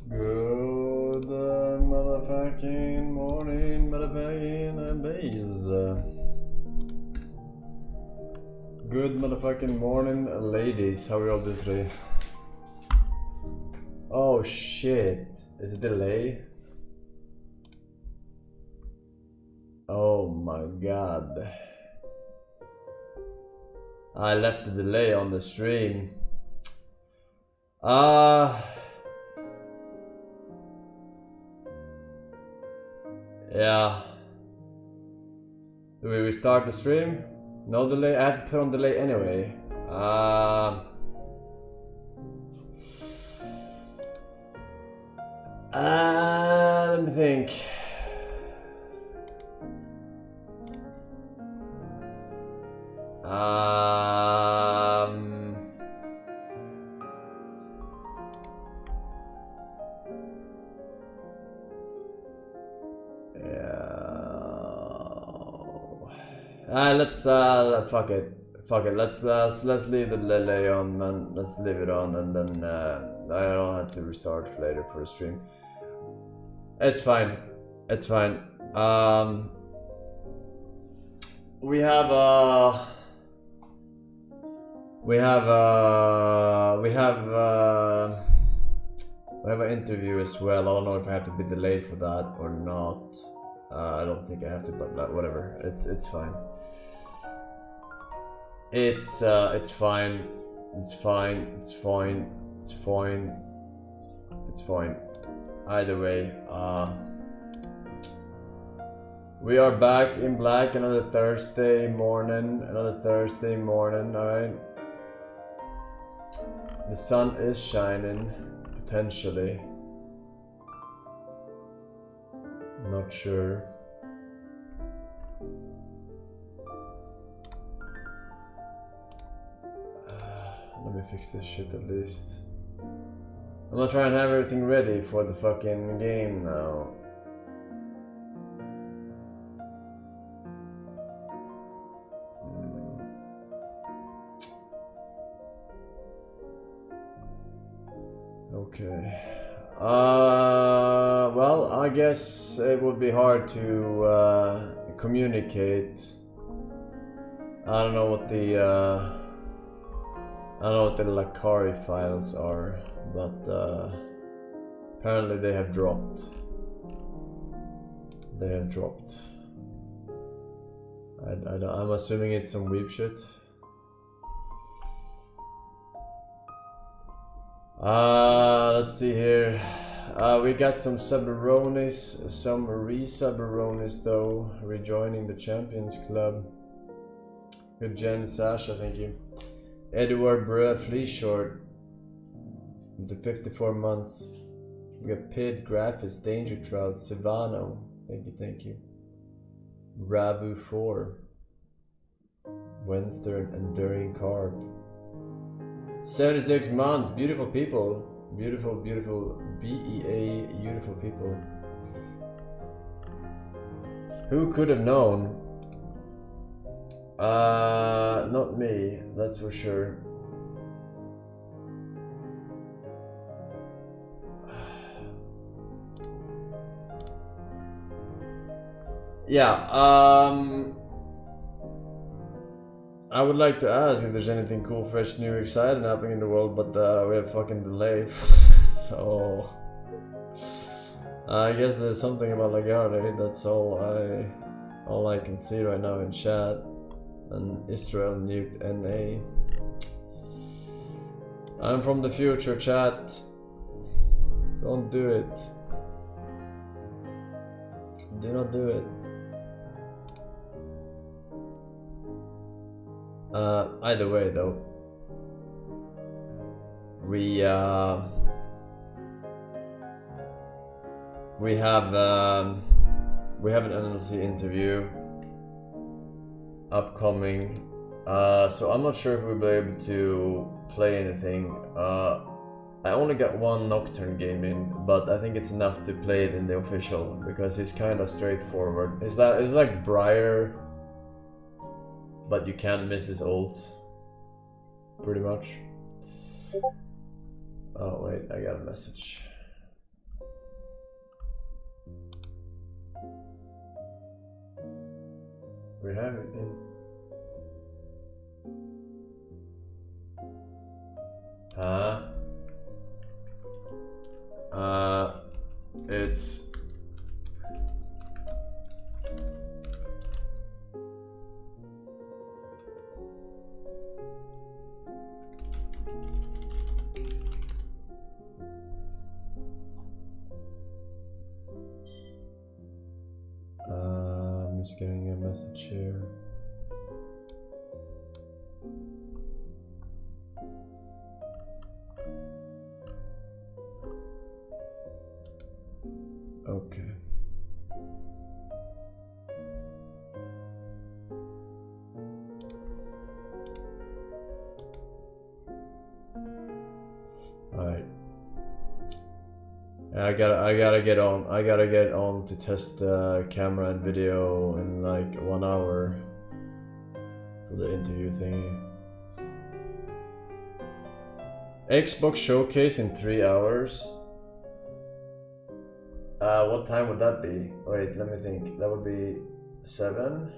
Good motherfucking morning, motherfucking bays. Good motherfucking morning, ladies. How are you all doing today? Oh shit. Is it delay? Oh my god. I left the delay on the stream. Yeah. Do we restart the stream? No delay? I had to put on delay anyway. Let me think. Let's fuck it. Fuck it. Let's leave the delay on, man. Let's leave it on, and then I don't have to restart later for the stream. It's fine. It's fine. We have an interview as well. I don't know if I have to be delayed for that or not. I don't think I have to, but whatever. It's fine. It's fine. It's fine. It's fine. It's fine. It's fine. Either way, we are back in black. Another Thursday morning. Another Thursday morning. All right. The sun is shining, potentially. Not sure. Let me fix this shit at least. I'm gonna try and have everything ready for the fucking game now. Okay. Well, I guess it would be hard to communicate. I don't know what the Lakari files are, but apparently they have dropped. They have dropped. I'm assuming it's some weeb shit. Let's see here. We got some Sabaronis, some re-Sabaronis though, rejoining the Champions Club. Good Jen, Sasha, thank you. Edward Brett Fleashort, the 54 months. We got Pid, Graphis, Danger Trout, Sivano, thank you. Ravu 4, Wednesday, Enduring Carp. 76 months, beautiful people. Beautiful BEA, beautiful people. Who could have known? Not me, that's for sure. Yeah, I would like to ask if there's anything cool, fresh, new, exciting happening in the world, but we have fucking delay. So I guess there's something about Lagarde. That's all I can see right now in chat. And Israel nuked NA. I'm from the future, chat. Don't do it. Do not do it. Either way though, we have an NLC interview upcoming, so I'm not sure if we'll be able to play anything. I only got one Nocturne game in, but I think it's enough to play it in the official because it's kind of straightforward. It's like Briar, but you can't miss his ult, pretty much. Oh wait, I got a message. We have it in. It's I'm just getting a message here. Okay. All right. I gotta get on. I gotta get on to test the camera and video in like 1 hour for the interview thingy. Xbox showcase in 3 hours. What time would that be? Wait, let me think. That would be 7.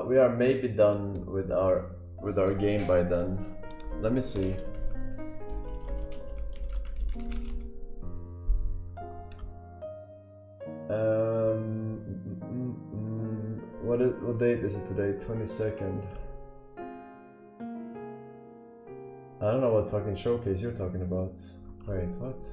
We are maybe done with our game by then. Let me see. What date is it today? 22nd. I don't know what fucking showcase you're talking about. Wait, what?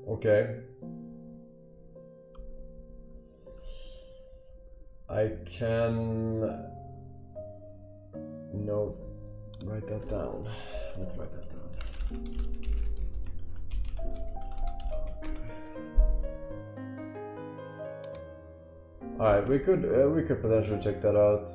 Okay. I can write that down. Let's write that down. All right, we could potentially check that out.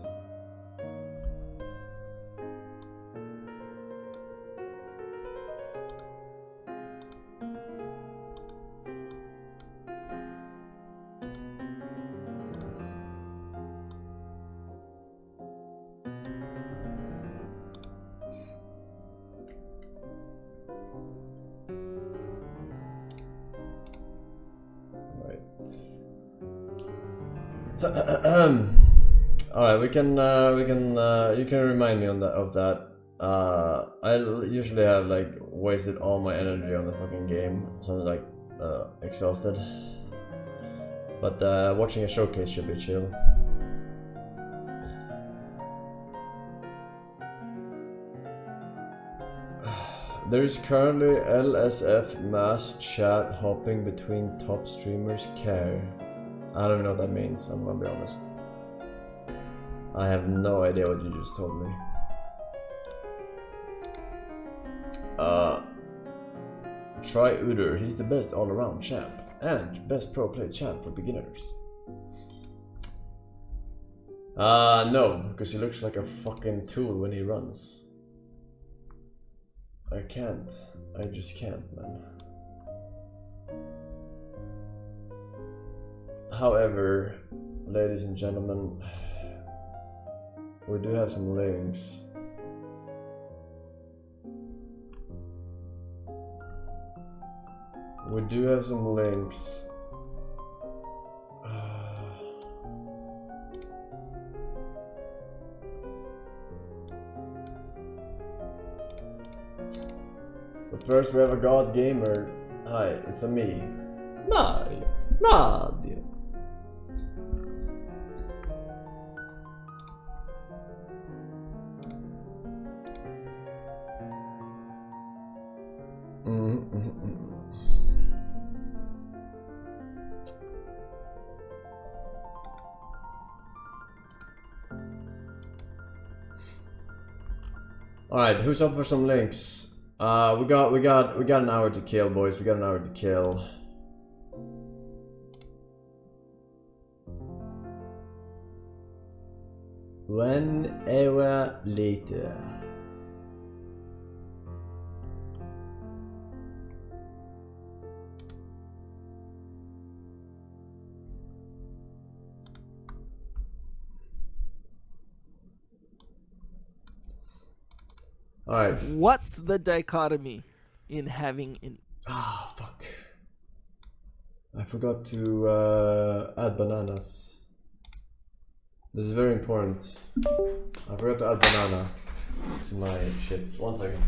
Alright, you can remind me of that. I usually have like wasted all my energy on the fucking game, so I'm like exhausted. But watching a showcase should be chill. There is currently LSF mass chat hopping between top streamers care. I don't know what that means, I'm gonna be honest. I have no idea what you just told me. Try Uder, he's the best all-around champ and best pro play champ for beginners. No, because he looks like a fucking tool when he runs. I can't. I just can't, man. However, ladies and gentlemen, we do have some links. We do have some links. But first we have a God Gamer. Hi, it's a me. Mario. Alright, who's up for some links? We got an hour to kill, boys. We got an hour to kill. One hour later. All right. What's the dichotomy in having an... Ah, fuck. I forgot to add bananas. This is very important. I forgot to add banana to my shit. 1 second.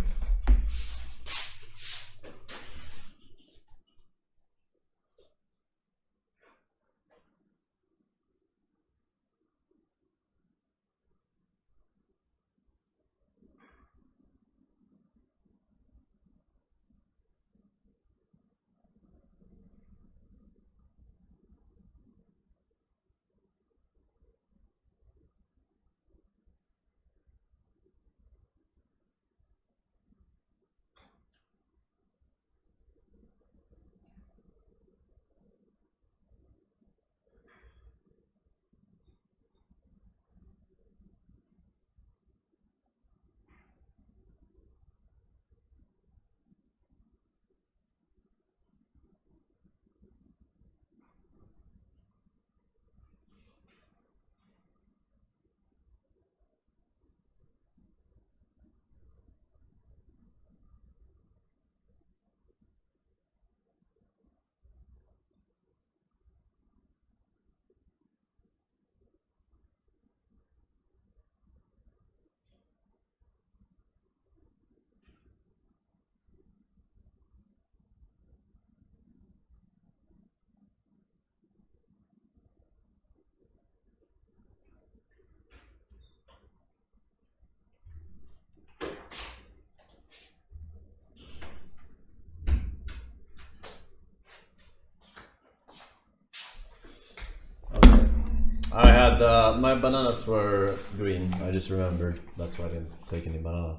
I had my bananas were green. I just remembered. That's why I didn't take any banana.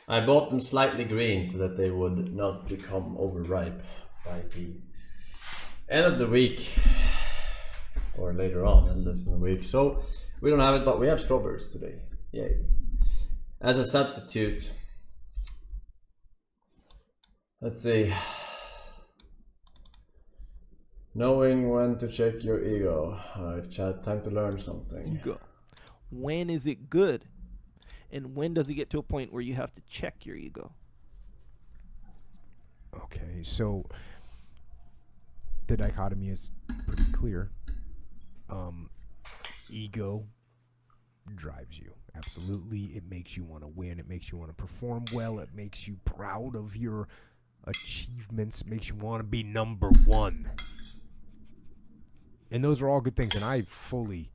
I bought them slightly green so that they would not become overripe by the end of the week or later on in less than a week. So we don't have it, but we have strawberries today. Yay! As a substitute. Let's see. Knowing when to check your ego. Alright, chat, time to learn something. Ego. When is it good? And when does it get to a point where you have to check your ego? Okay, so the dichotomy is pretty clear. Ego drives you. Absolutely. It makes you want to win. It makes you want to perform well. It makes you proud of your achievements. It makes you want to be number one. And those are all good things, and I fully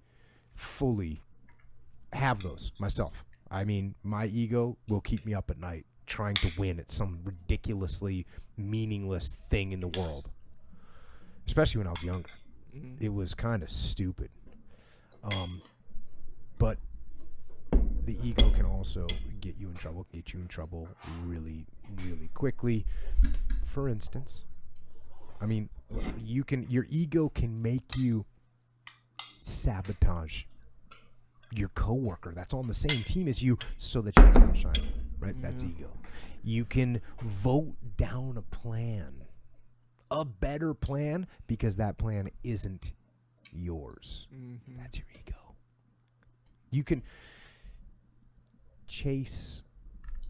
have those myself. I mean, my ego will keep me up at night trying to win at some ridiculously meaningless thing in the world. Especially when I was younger. It was kind of stupid. But the ego can also get you in trouble really, really quickly. For instance, I mean, your ego can make you sabotage your coworker that's on the same team as you so that you can shine, right? That's ego. You can vote down a plan, a better plan, because that plan isn't yours. That's your ego. You can chase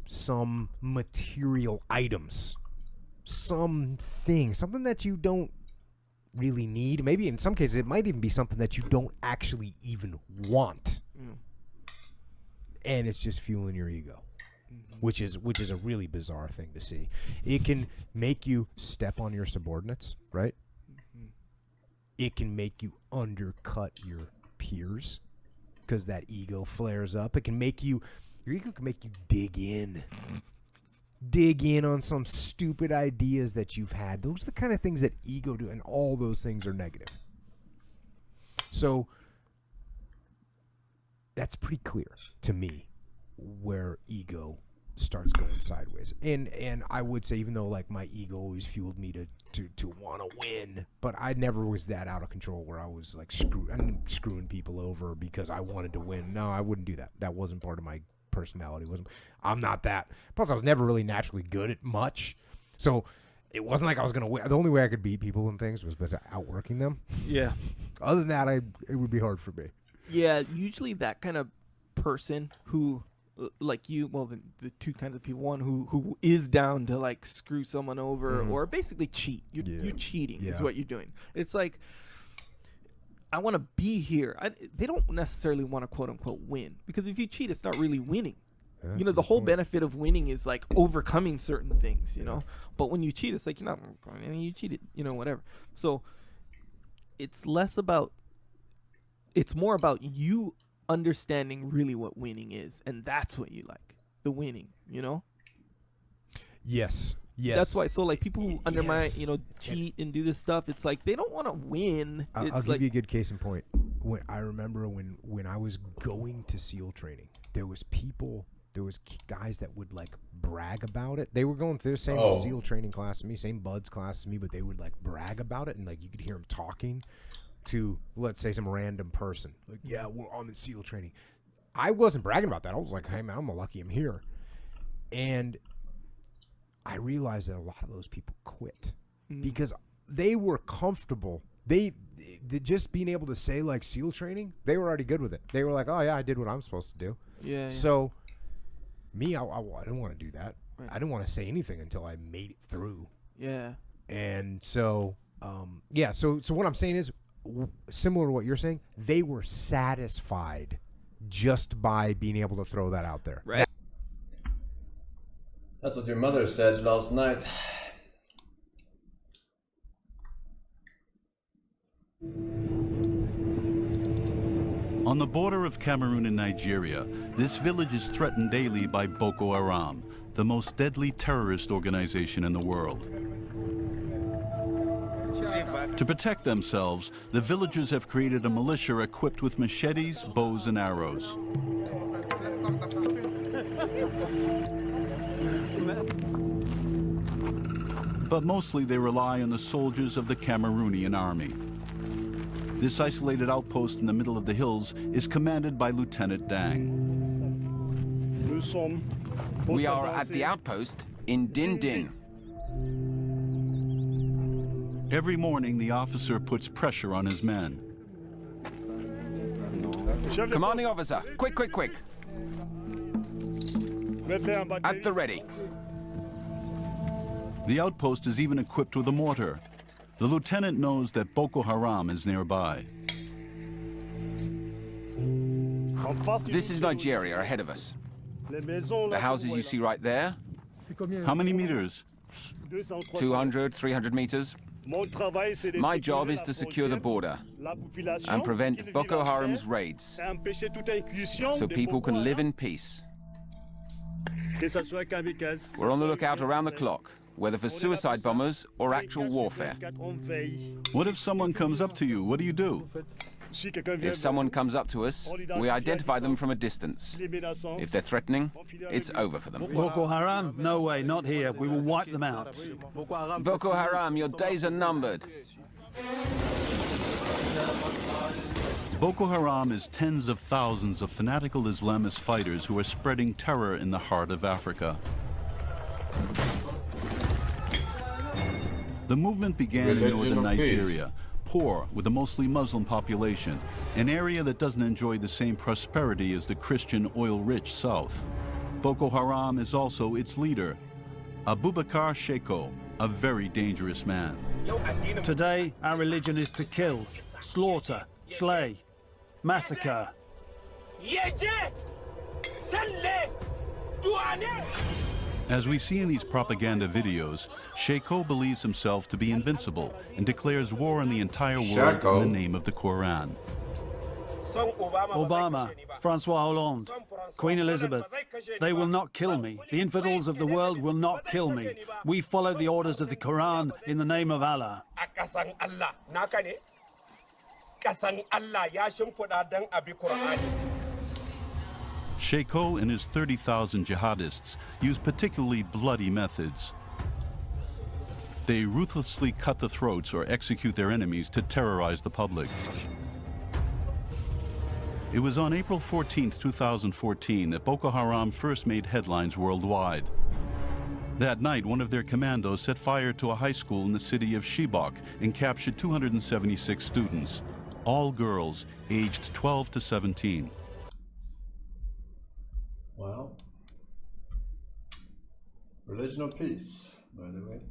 some material items, something that you don't really need. Maybe in some cases it might even be something that you don't actually even want. And it's just fueling your ego, which is a really bizarre thing to see. It can make you step on your subordinates, right? It can make you undercut your peers because that ego flares up. Your ego can make you dig in on some stupid ideas that you've had. Those are the kind of things that ego do, and all those things are negative. So that's pretty clear to me where ego starts going sideways. And I would say, even though like my ego always fueled me to want to win, but I never was that out of control where I was like screwing people over because I wanted to win. No, I wouldn't do that. That wasn't part of my personality. I'm not that. Plus, I was never really naturally good at much, so it wasn't like I was gonna win. The only way I could beat people and things was by outworking them. Yeah. Other than that, it would be hard for me. Yeah, usually that kind of person who, like you, well, the two kinds of people. One who is down to like screw someone over or basically cheat. You're cheating is what you're doing. It's like, I want to be here. They don't necessarily want to quote unquote win, because if you cheat, it's not really winning. That's you know, the whole benefit of winning is like overcoming certain things, you know. But when you cheat, it's like you're not. I mean, you cheated, you know, whatever. So it's less about. It's more about you understanding really what winning is, and that's what you like, the winning, you know. Yes. That's why. So like people who undermine, you know, cheat and do this stuff, it's like they don't want to win. I'll give you a good case in point. I remember when I was going to SEAL training, there was guys that would like brag about it. They were going through the same SEAL training class as me, same BUDS class as me, but they would like brag about it, and like you could hear them talking to, let's say, some random person. Like, yeah, we're on the SEAL training. I wasn't bragging about that. I was like, hey man, I'm lucky I'm here. And I realized that a lot of those people quit because they were comfortable. They just being able to say like SEAL training, they were already good with it. They were like, oh yeah, I did what I'm supposed to do. Yeah. So me, I didn't want to do that. Right. I didn't want to say anything until I made it through. Yeah. And so, So what I'm saying is, similar to what you're saying, they were satisfied just by being able to throw that out there. Right. That's what your mother said last night. On the border of Cameroon and Nigeria, this village is threatened daily by Boko Haram, the most deadly terrorist organization in the world. To protect themselves, the villagers have created a militia equipped with machetes, bows, and arrows. But mostly they rely on the soldiers of the Cameroonian army. This isolated outpost in the middle of the hills is commanded by Lieutenant Dang. We are at the outpost in Din Din. Every morning, the officer puts pressure on his men. Commanding officer, quick. At the ready. The outpost is even equipped with a mortar. The lieutenant knows that Boko Haram is nearby. This is Nigeria ahead of us. The houses you see right there, How many meters? 200, 300 meters. My job is to secure the border and prevent Boko Haram's raids so people can live in peace. We're on the lookout around the clock, whether for suicide bombers or actual warfare. What if someone comes up to you? What do you do? If someone comes up to us, we identify them from a distance. If they're threatening, it's over for them. Boko Haram? No way, not here. We will wipe them out. Boko Haram, your days are numbered. Boko Haram is tens of thousands of fanatical Islamist fighters who are spreading terror in the heart of Africa. The movement began in northern Nigeria, poor with a mostly Muslim population, an area that doesn't enjoy the same prosperity as the Christian oil-rich south. Boko Haram is also its leader, Abubakar Sheko, a very dangerous man. Today, our religion is to kill, slaughter, slay, massacre. As we see in these propaganda videos, Sheko believes himself to be invincible and declares war on the entire world in the name of the Quran. Obama, Francois Hollande, Queen Elizabeth, they will not kill me. The infidels of the world will not kill me. We follow the orders of the Quran in the name of Allah. Sheiko and his 30,000 jihadists use particularly bloody methods. They ruthlessly cut the throats or execute their enemies to terrorize the public. It was on April 14, 2014 that Boko Haram first made headlines worldwide. That night, one of their commandos set fire to a high school in the city of Chibok and captured 276 students, all girls aged 12 to 17. Well, religion of peace, by the way.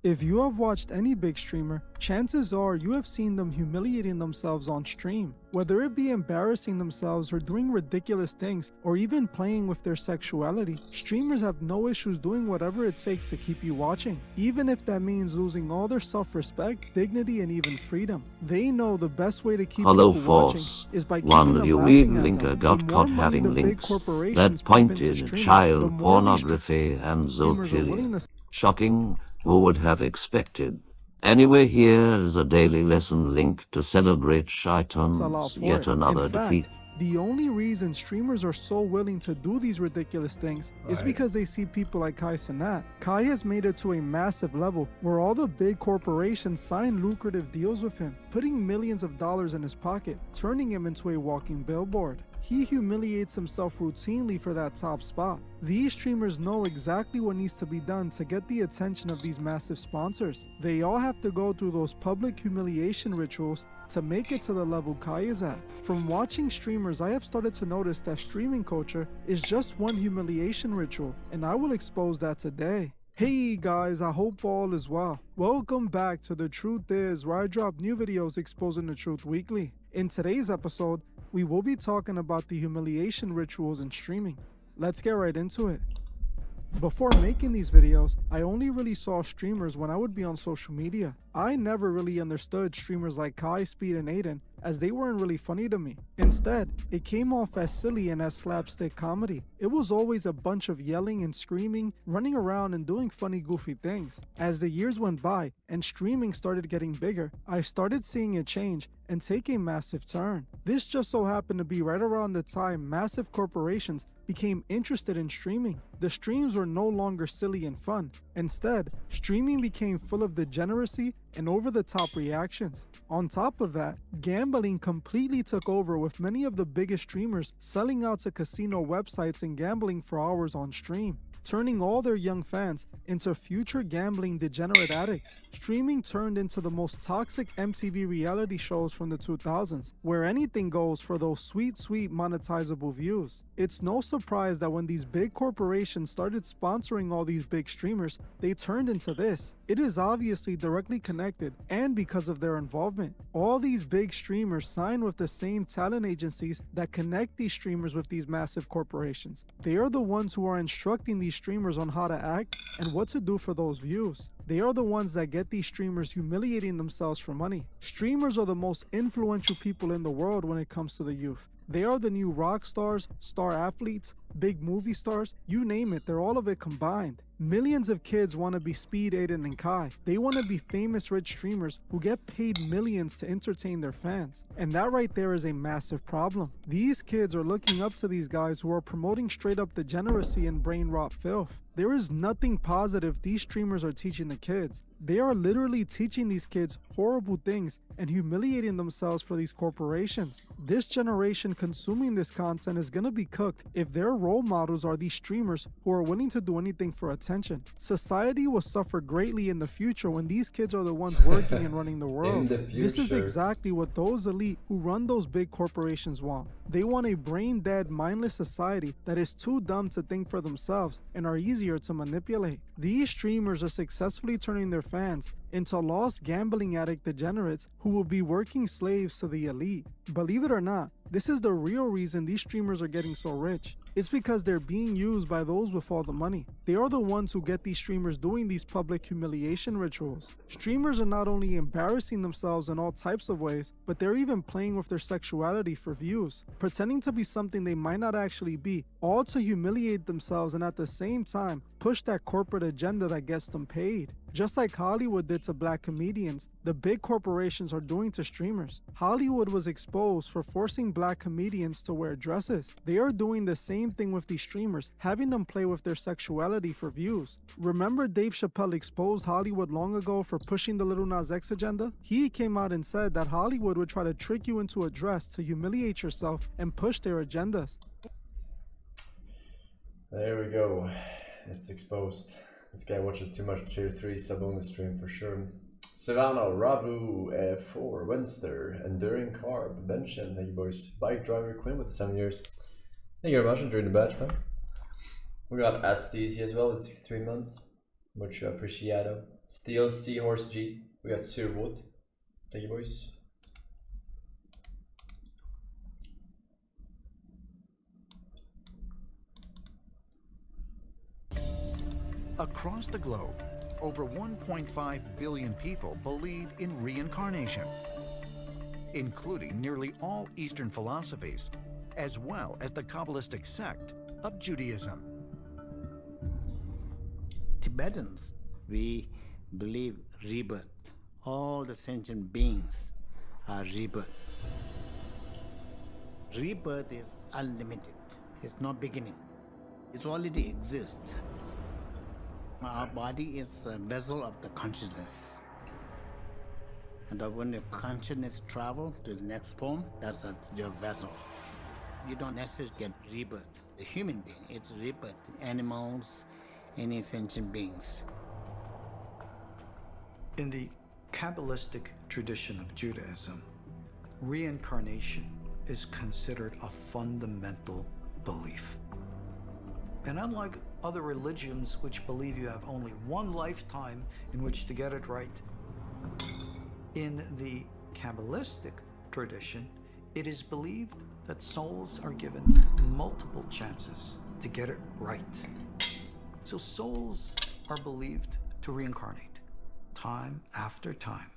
If you have watched any big streamer, chances are you have seen them humiliating themselves on stream. Whether it be embarrassing themselves or doing ridiculous things or even playing with their sexuality, streamers have no issues doing whatever it takes to keep you watching, even if that means losing all their self-respect, dignity, and even freedom. They know the best way to keep people watching is by keeping them laughing at them. got caught having links that pointed at child pornography and zoophilia. Shocking, who would have expected? Anyway, here is a daily lesson link to celebrate Shaitan's yet another defeat. The only reason streamers are so willing to do these ridiculous things is because they see people like Kai Cenat. Kai has made it to a massive level where all the big corporations sign lucrative deals with him, putting millions of dollars in his pocket, turning him into a walking billboard. He humiliates himself routinely for that top spot. These streamers know exactly what needs to be done to get the attention of these massive sponsors. They all have to go through those public humiliation rituals to make it to the level Kai is at. From watching streamers, I have started to notice that streaming culture is just one humiliation ritual, and I will expose that today. Hey guys, I hope all is well. Welcome back to The Truth Is, where I drop new videos exposing the truth weekly. In today's episode, we will be talking about the humiliation rituals in streaming. Let's get right into it. Before making these videos, I only really saw streamers when I would be on social media. I never really understood streamers like Kai, Speed, and Aiden, as they weren't really funny to me. Instead, it came off as silly and as slapstick comedy. It was always a bunch of yelling and screaming, running around and doing funny, goofy things. As the years went by and streaming started getting bigger, I started seeing it change and take a massive turn. This just so happened to be right around the time massive corporations became interested in streaming. The streams were no longer silly and fun. Instead, streaming became full of degeneracy and over-the-top reactions. On top of that, gambling completely took over, with many of the biggest streamers selling out to casino websites and gambling for hours on stream, turning all their young fans into future gambling degenerate addicts. Streaming turned into the most toxic MTV reality shows from the 2000s, where anything goes for those sweet monetizable views. It's no surprise that when these big corporations started sponsoring all these big streamers, they turned into this. It is obviously directly connected, and because of their involvement. All these big streamers sign with the same talent agencies that connect these streamers with these massive corporations. They are the ones who are instructing these streamers on how to act and what to do for those views. They are the ones that get these streamers humiliating themselves for money. Streamers are the most influential people in the world when it comes to the youth. They are the new rock stars, star athletes, big movie stars, you name it, they're all of it combined. Millions of kids want to be Speed, Aiden, and Kai. They want to be famous rich streamers who get paid millions to entertain their fans. And that right there is a massive problem. These kids are looking up to these guys who are promoting straight up degeneracy and brain rot filth. There is nothing positive these streamers are teaching the kids. They are literally teaching these kids horrible things and humiliating themselves for these corporations. This generation consuming this content is gonna be cooked if their role models are these streamers who are willing to do anything for attention. Society will suffer greatly in the future when these kids are the ones working and running the world. This is exactly what those elite who run those big corporations want. They want a brain-dead, mindless society that is too dumb to think for themselves and are easier to manipulate. These streamers are successfully turning their fans into lost gambling addict degenerates who will be working slaves to the elite. Believe it or not, this is the real reason these streamers are getting so rich. It's because they're being used by those with all the money. They are the ones who get these streamers doing these public humiliation rituals. Streamers are not only embarrassing themselves in all types of ways, but they're even playing with their sexuality for views, pretending to be something they might not actually be, all to humiliate themselves and at the same time push that corporate agenda that gets them paid. Just like Hollywood did to black comedians, the big corporations are doing to streamers. Hollywood was exposed for forcing black black comedians to wear dresses. They are doing the same thing with these streamers, having them play with their sexuality for views. Remember Dave Chappelle exposed Hollywood long ago for pushing the Lil Nas X agenda? He came out and said that Hollywood would try to trick you into a dress to humiliate yourself and push their agendas. There we go. It's exposed. This guy watches too much tier 3 sub-only stream for sure. Savannah, Rabu, 4, Winster, Enduring Carb, Benchen, thank you boys. Bike Driver Quinn with 7 years. Thank you very much, enjoying the badge, man. We got STC as well with 63 months. Mucho appreciado. Steel Seahorse G. We got Sirwood. Thank you boys. Across the globe, over 1.5 billion people believe in reincarnation, including nearly all Eastern philosophies, as well as the Kabbalistic sect of Judaism. Tibetans, we believe rebirth. All the sentient beings are rebirth. Rebirth is unlimited. It's not beginning. It already exists. Our body is a vessel of the consciousness. And when the consciousness travels to the next form, that's your vessel. You don't necessarily get rebirth. The human being, it's rebirth. Animals, any sentient beings. In the Kabbalistic tradition of Judaism, reincarnation is considered a fundamental belief. And unlike other religions which believe you have only one lifetime in which to get it right, in the Kabbalistic tradition, it is believed that souls are given multiple chances to get it right. So souls are believed to reincarnate time after time.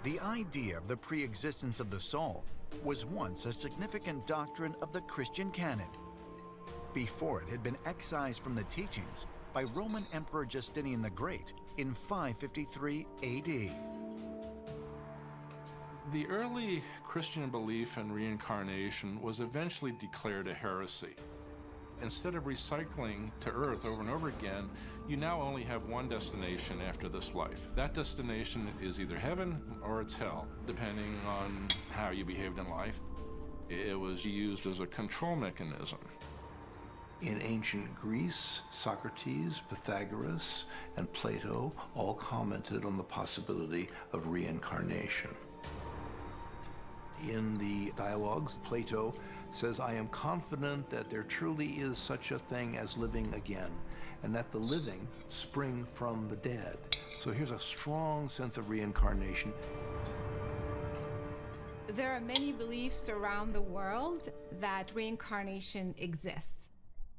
The idea of the pre-existence of the soul was once a significant doctrine of the Christian canon, before it had been excised from the teachings by Roman Emperor Justinian the Great in 553 AD. The early Christian belief in reincarnation was eventually declared a heresy. Instead of recycling to Earth over and over again, you now only have one destination after this life. That destination is either heaven or it's hell, depending on how you behaved in life. It was used as a control mechanism. In ancient Greece, Socrates, Pythagoras, and Plato all commented on the possibility of reincarnation. In the dialogues, Plato says, "I am confident that there truly is such a thing as living again, and that the living spring from the dead." So here's a strong sense of reincarnation. There are many beliefs around the world that reincarnation exists.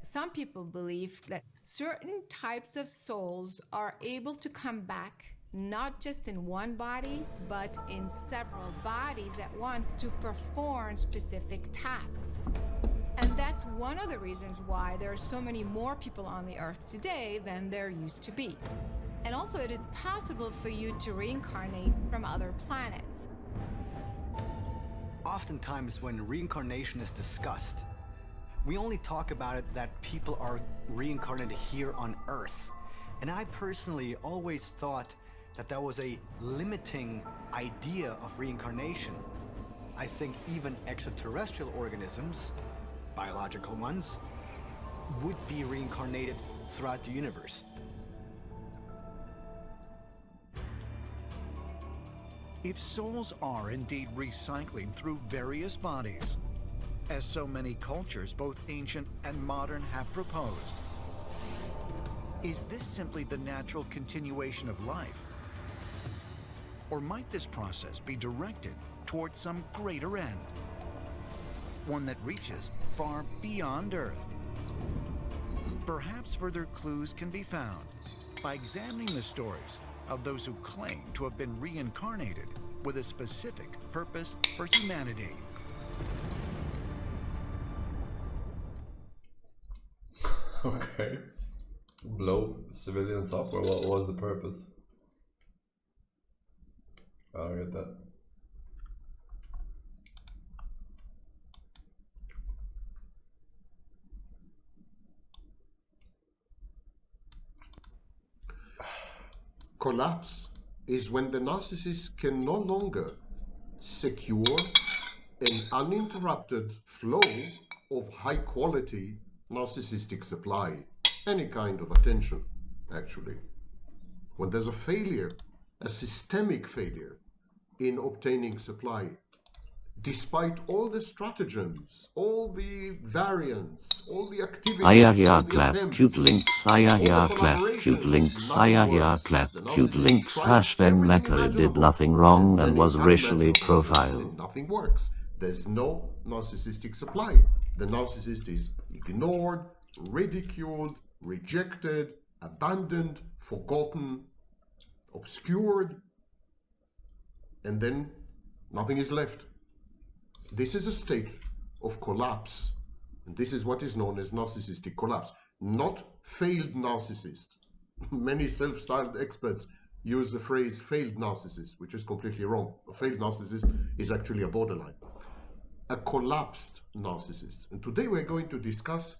Some people believe that certain types of souls are able to come back not just in one body, but in several bodies at once to perform specific tasks. And that's one of the reasons why there are so many more people on the earth today than there used to be. And also it is possible for you to reincarnate from other planets. Oftentimes when reincarnation is discussed, we only talk about it that people are reincarnated here on Earth. And I personally always thought that that was a limiting idea of reincarnation. I think even extraterrestrial organisms, biological ones, would be reincarnated throughout the universe. If souls are indeed recycling through various bodies, as so many cultures, both ancient and modern, have proposed, is this simply the natural continuation of life? Or might this process be directed towards some greater end? One that reaches far beyond Earth. Perhaps further clues can be found by examining the stories of those who claim to have been reincarnated with a specific purpose for humanity. Okay. Blow civilians up, or what was the purpose? I don't get that. Collapse is when the narcissist can no longer secure an uninterrupted flow of high-quality narcissistic supply, any kind of attention, actually. When there's a failure, a systemic failure in obtaining supply, despite all the stratagems, all the variants, all the activities, all the clap, attempts, cute links, clap, cute links, clap, cute links, hashtag Macquarie did nothing wrong and was racially profiled. Nothing works. There's no narcissistic supply. The narcissist is ignored, ridiculed, rejected, abandoned, forgotten, obscured, and then nothing is left. This is a state of collapse, and this is what is known as narcissistic collapse, not failed narcissist. Many self-styled experts use the phrase failed narcissist, which is completely wrong. A failed narcissist is actually a borderline. A collapsed narcissist. And today we're going to discuss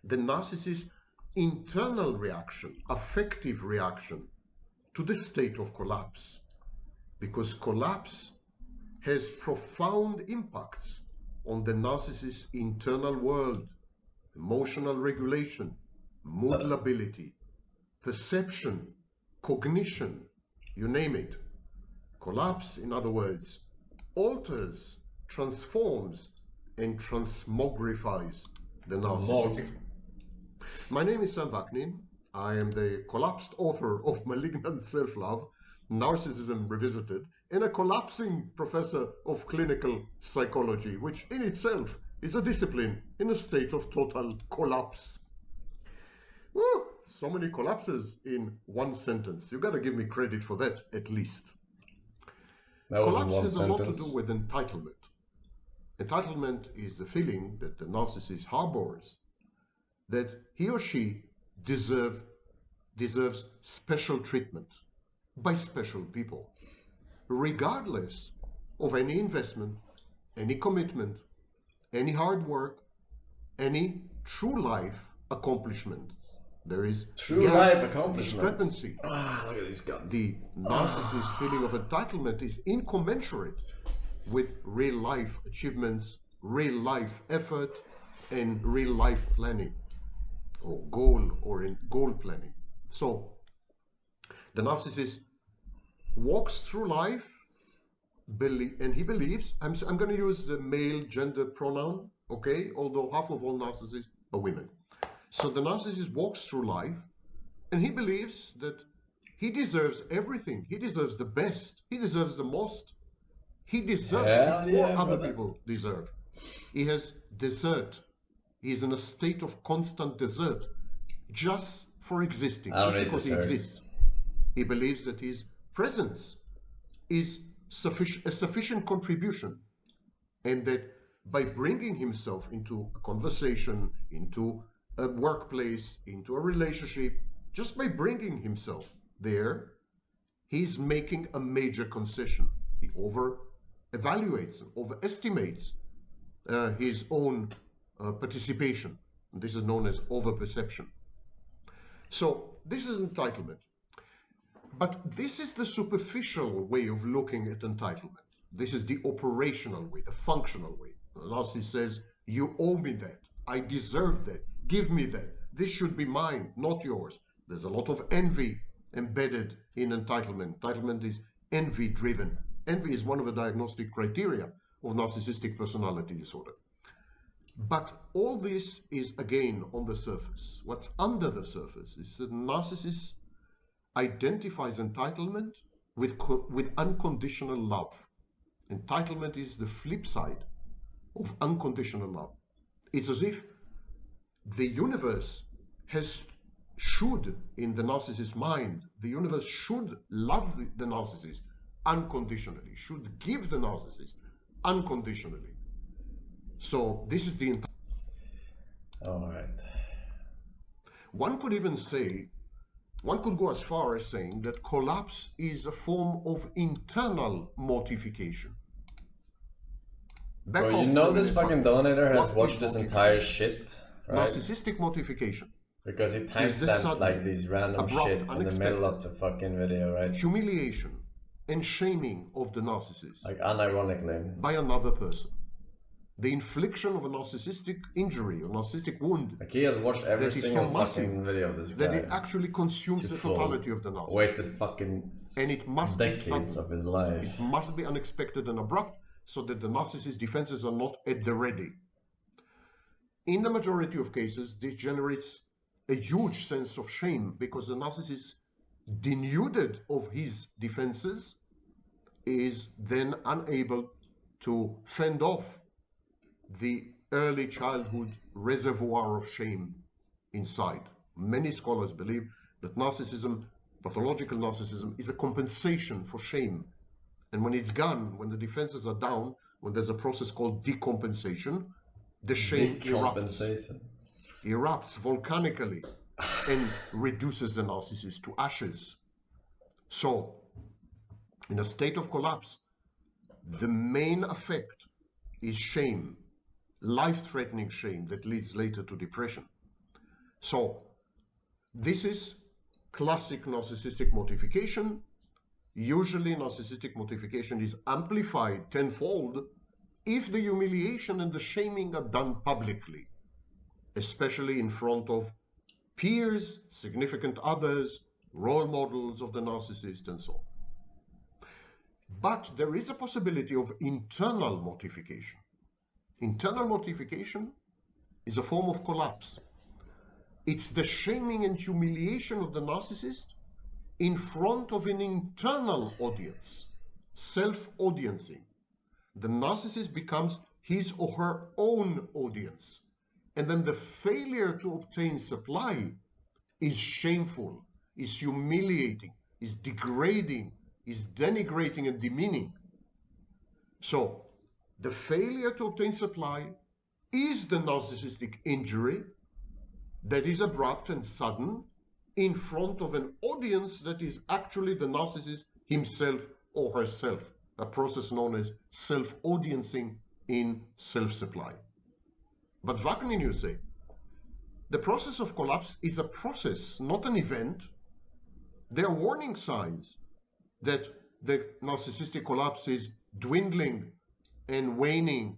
the narcissist's internal reaction, affective reaction to the state of collapse. Because collapse has profound impacts on the narcissist's internal world, emotional regulation, mood lability, perception, cognition, you name it. Collapse, in other words, alters, transforms, and transmogrifies the narcissist. My name is Sam Vaknin. I am the collapsed author of Malignant Self-Love, Narcissism Revisited, and a collapsing professor of clinical psychology, which in itself is a discipline in a state of total collapse. Woo! So many collapses in one sentence. You gotta give me credit for that, at least. That was collapse one has sentence. a lot to do with entitlement. Entitlement is the feeling that the narcissist harbors that he or she deserves special treatment by special people, regardless of any investment, any commitment, any hard work, any true life accomplishment. There is True life accomplishment. Discrepancy. Look at these guns. The narcissist's feeling of entitlement is incommensurate with real life achievements, real life effort, and real life planning, or goal planning. So the narcissist walks through life, and he believes, I'm going to use the male gender pronoun, okay, although half of all narcissists are women. So the narcissist walks through life, and he believes that he deserves everything. He deserves the best. He deserves the most. He deserves before other people deserve. He has desert. He is in a state of constant desert, just for existing, just because he exists. He believes that his presence is a sufficient contribution, and that by bringing himself into a conversation, into a workplace, into a relationship, just by bringing himself there, he's making a major concession. He over-evaluates, overestimates his own participation. And this is known as over-perception. So this is entitlement. But this is the superficial way of looking at entitlement. This is the operational way, the functional way. The narcissist says, you owe me that. I deserve that. Give me that. This should be mine, not yours. There's a lot of envy embedded in entitlement. Entitlement is envy-driven. Envy is one of the diagnostic criteria of narcissistic personality disorder. But all this is, again, on the surface. What's under the surface is that narcissist identifies entitlement with unconditional love. Entitlement is the flip side of unconditional love. It's as if the universe should, in the narcissist's mind, the universe should love the narcissist unconditionally, should give the narcissist unconditionally. So this is the... All right. One could even say, one could go as far as saying that collapse is a form of internal mortification. Bro, you know this fucking donator has watched this entire shit, right? Narcissistic mortification. Because it is the timestamps sudden, like these random abrupt, shit in the unexpected middle of the fucking video, right? humiliation and shaming of the narcissist Like unironically. by another person. The infliction of a narcissistic injury or narcissistic wound Like he has watched every that is single so massive fucking video of this guy. that it actually consumes to the full. totality of the narcissist. Wasted fucking And it must be decades sudden. of his life. It must be unexpected and abrupt so that the narcissist's defenses are not at the ready. In the majority of cases, this generates a huge sense of shame because the narcissist, denuded of his defenses, is then unable to fend off the early childhood reservoir of shame inside. Many scholars believe that narcissism, pathological narcissism, is a compensation for shame. And when it's gone, when the defenses are down, when there's a process called decompensation, the shame erupts volcanically and reduces the narcissist to ashes. So, in a state of collapse, the main effect is shame, life-threatening shame that leads later to depression. So, this is classic narcissistic mortification. Usually, narcissistic mortification is amplified tenfold if the humiliation and the shaming are done publicly, especially in front of peers, significant others, role models of the narcissist, and so on. But there is a possibility of internal mortification. Internal mortification is a form of collapse. It's the shaming and humiliation of the narcissist in front of an internal audience, self-audiencing. The narcissist becomes his or her own audience. And then the failure to obtain supply is shameful, is humiliating, is degrading, is denigrating and demeaning. So the failure to obtain supply is the narcissistic injury that is abrupt and sudden in front of an audience that is actually the narcissist himself or herself, a process known as self-audiencing in self-supply. But what can you say? The process of collapse is a process, not an event. There are warning signs that the narcissistic collapse is dwindling and waning.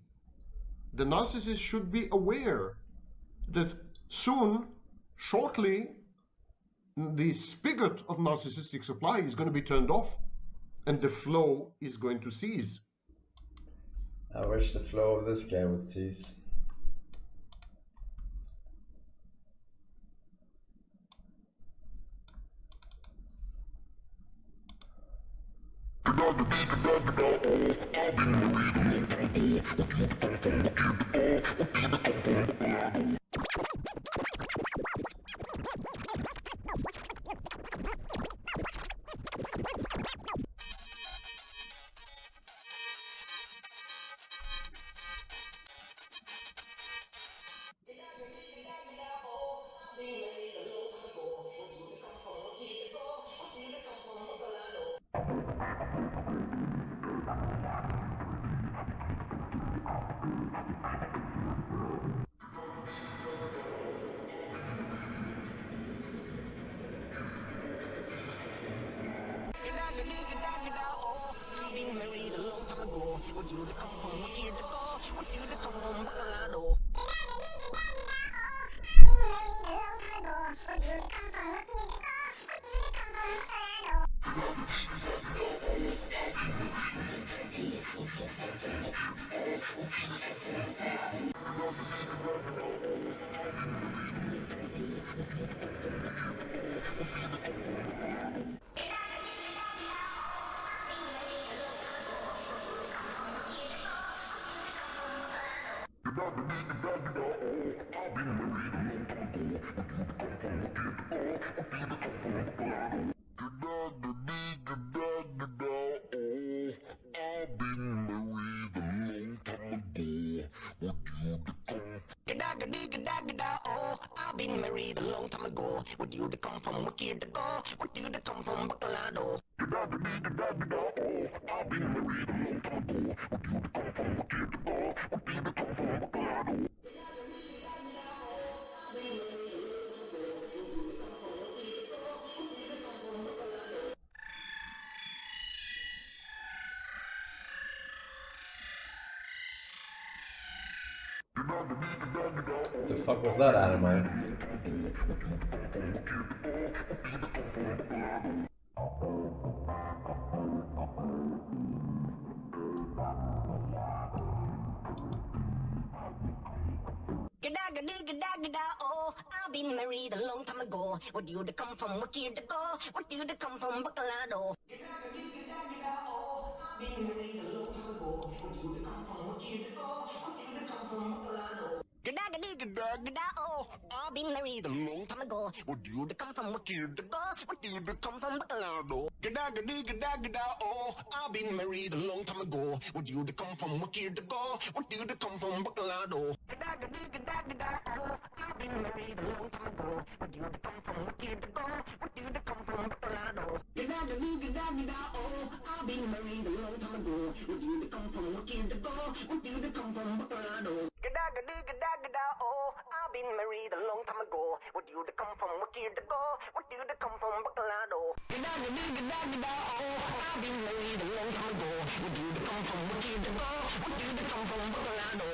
The narcissist should be aware that soon, shortly, the spigot of narcissistic supply is going to be turned off and the flow is going to cease. I wish the flow of this guy would cease. I've been married a long time ago. Would you to come from what year to go? Would you to come from Bacalado? I've been married a long time ago. Would you to come from what year to go? Would you to come from Bacalado? The fuck was that animal? Oh, I've been married a long time ago. What do you come from? What year to go? What do you come from? Bacalado. Oh, I've been married a long time ago. What do you come from? What year to go? What do you come from? Bacalado. Oh, I've been married a long time ago. What do you come from? What year to go? What do you come from? Bacalado. Oh, I've been married a long time ago. What do you come from? What year to go? What do you come from? Bacalado. I've been married a long time ago. What do you come from? What year to go? What do you come from? Bacalado. Oh, I've been married a long time ago. What do you come from? What year to go? What do you come from? Bacalado. Oh, I've been married a long time ago. What do you come from? What year to go? What do you come from? Bacalado. Oh, I've been married a long time ago. What do you come from? What year to go? What do you come from? Bacalado.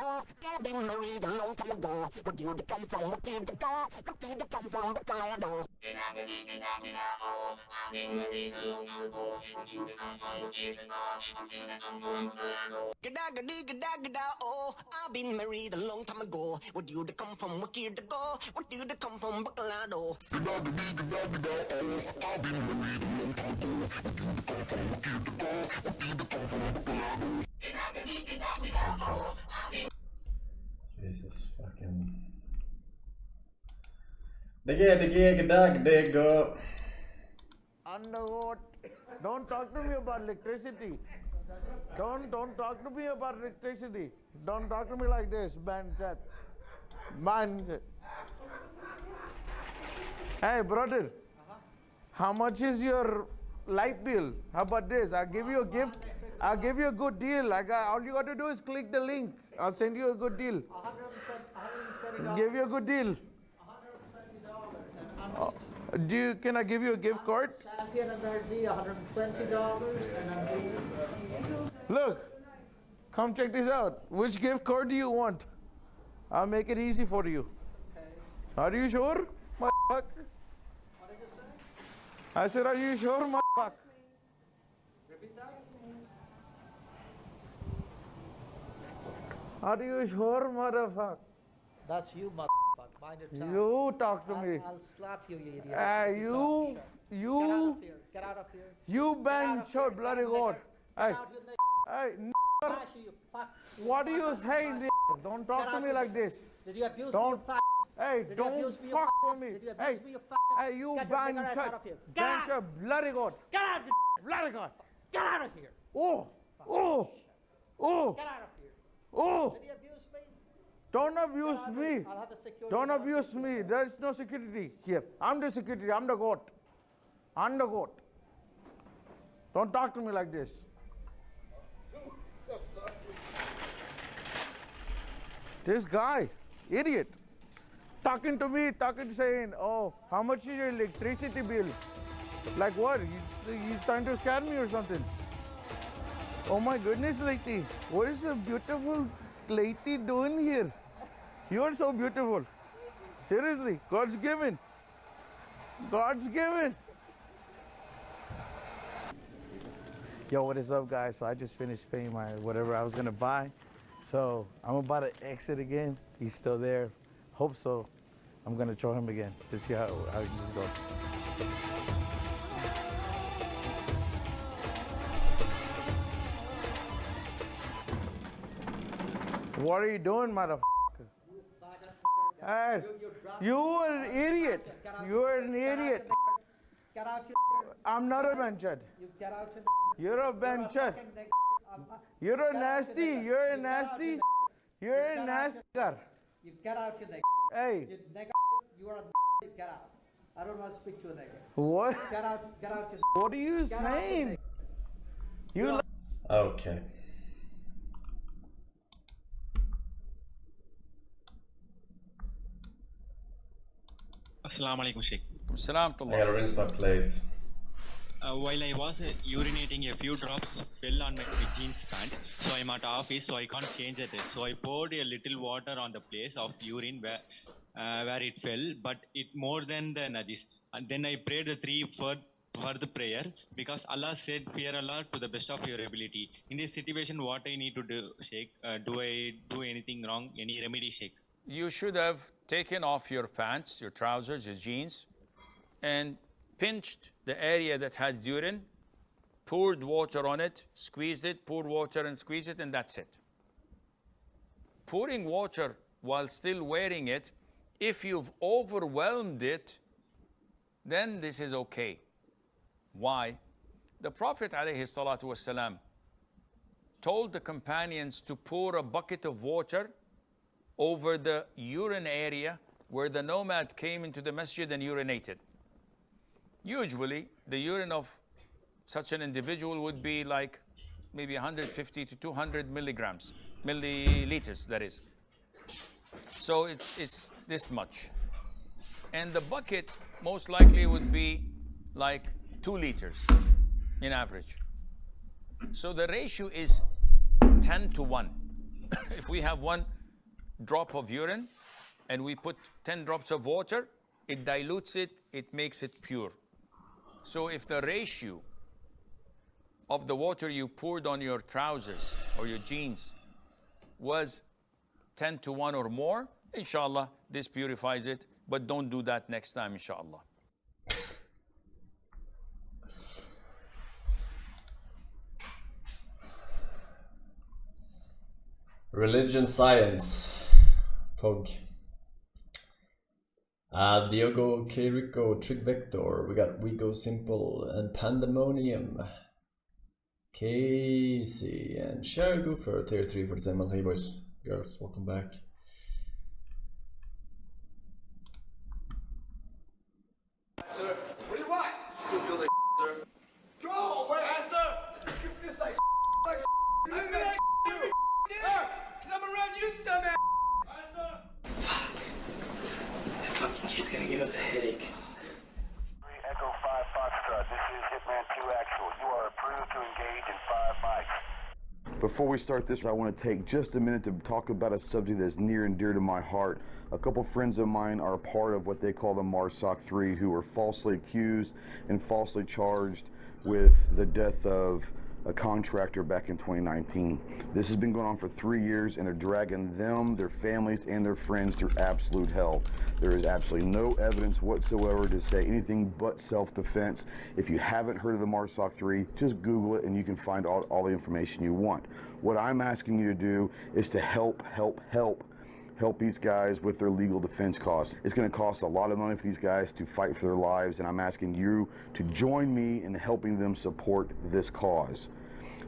Oh, I've been married a long time ago. What do you come from? What year to go? What do you come from? Bacalado. Oh, I've been married a long time ago. What do you come from? What year to go? What do you come from? Bacalado. Oh, I've been married a long time ago. What do you come from? What year to go? What do you come from? Bacalado. Oh, I've been married a long time ago. What do you come from? What year to go? What do you come from? Bacalado. Jesus fucking. Go. Underwater. Don't talk to me about electricity. Don't talk to me about electricity. Don't talk to me like this, man. Man. Hey, brother. How much is your light bill? How about this? I'll give you a gift. I'll give you a good deal. All you got to do is click the link. I'll send you a good deal. $120. Give you a good deal. Can I give you a gift card? Look, come check this out. Which gift card do you want? I'll make it easy for you. Are you sure? What did you say? I said, are you sure? Repeat that. Are you sure, motherfucker? That's you, motherfucker. Mind your tongue. You talk to me. I'll slap you, you idiot. Get out of here. Get out of here. You bang short, bloody god. Hey, you fuck. What are you saying? Don't talk to me like this. Did you abuse me, you fuck? Hey, don't fuck with me. Did you abuse me, you fuck? Hey, you bang short. Get out. Bloody god. Get out, bloody god. Get out of here. Oh. Get out of here. Oh. Did he abuse me? Don't abuse me. I'll have the security. Don't abuse me. There is no security here. I'm the security. I'm the goat. I'm the goat. Don't talk to me like this. This guy, idiot, talking to me, saying, oh, how much is your electricity bill? Like what? He's trying to scare me or something. Oh my goodness, lady. What is a beautiful lady doing here? You are so beautiful. Seriously, God's given. God's given. Yo, what is up, guys? So I just finished paying my whatever I was gonna buy. So I'm about to exit again. He's still there. Hope so. I'm gonna throw him again to see how this goes. What are you doing, motherfucker? Hey, you are an idiot. You are an idiot. Get out, I'm not a benchhead. You get out. You're a benchhead. You're a nasty. You're a nasty. You're a nasty guy. You get out, you nigger. Hey. You nigger. You are a get out. I don't want to speak to a nigger. What? Get out, you. What are you saying? You. Okay. Assalamu alaikum, Sheikh. I gotta rinse my plate. while I was urinating, a few drops fell on my jeans pant. So I'm at office, so I can't change it. So I poured a little water on the place of urine where it fell, but it more than the najis. And then I prayed the three for the prayer, because Allah said, fear Allah to the best of your ability. In this situation, what I need to do, Sheikh? Do I do anything wrong? Any remedy, Sheikh? You should have taken off your pants, your trousers, your jeans, and pinched the area that had urine, poured water on it, squeezed it, poured water and squeeze it, and that's it. Pouring water while still wearing it, if you've overwhelmed it, then this is okay. Why? The Prophet ﷺ told the companions to pour a bucket of water over the urine area where the nomad came into the masjid and urinated. Usually, the urine of such an individual would be like maybe 150 to 200 milliliters, that is. So it's this much. And the bucket most likely would be like 2 liters in average. So the ratio is 10 to 1. If we have 1 drop of urine and we put 10 drops of water, it dilutes it, it makes it pure. So if the ratio of the water you poured on your trousers or your jeans was 10 to 1 or more, inshallah, this purifies it. But don't do that next time, inshallah. Religion science. Pog. Diogo, K-Rico, Trick Vector. We got We Go Simple and Pandemonium. Casey and Sherry Goofer, tier 3 for the same month. Hey boys, girls, welcome back. Sir, what do you want? Still feel like sir. Go away! Sir! You feel like I feel like you! Cause I'm around you, dumbass! Sir! Fuck. That fucking kid's gonna give us a headache. Echo 5 Foxtrot, this is Hitman 2 Actual. You are approved to engage in 5 mics. Before we start this, I want to take just a minute to talk about a subject that's near and dear to my heart. A couple friends of mine are part of what they call the MARSOC 3, who were falsely accused and falsely charged with the death of a contractor back in 2019. This has been going on for 3 years, and they're dragging them, their families, and their friends through absolute hell. There is absolutely no evidence whatsoever to say anything but self-defense. If you haven't heard of the MARSOC 3, just Google it and you can find all the information you want. What I'm asking you to do is to help these guys with their legal defense costs. It's going to cost a lot of money for these guys to fight for their lives, and I'm asking you to join me in helping them support this cause.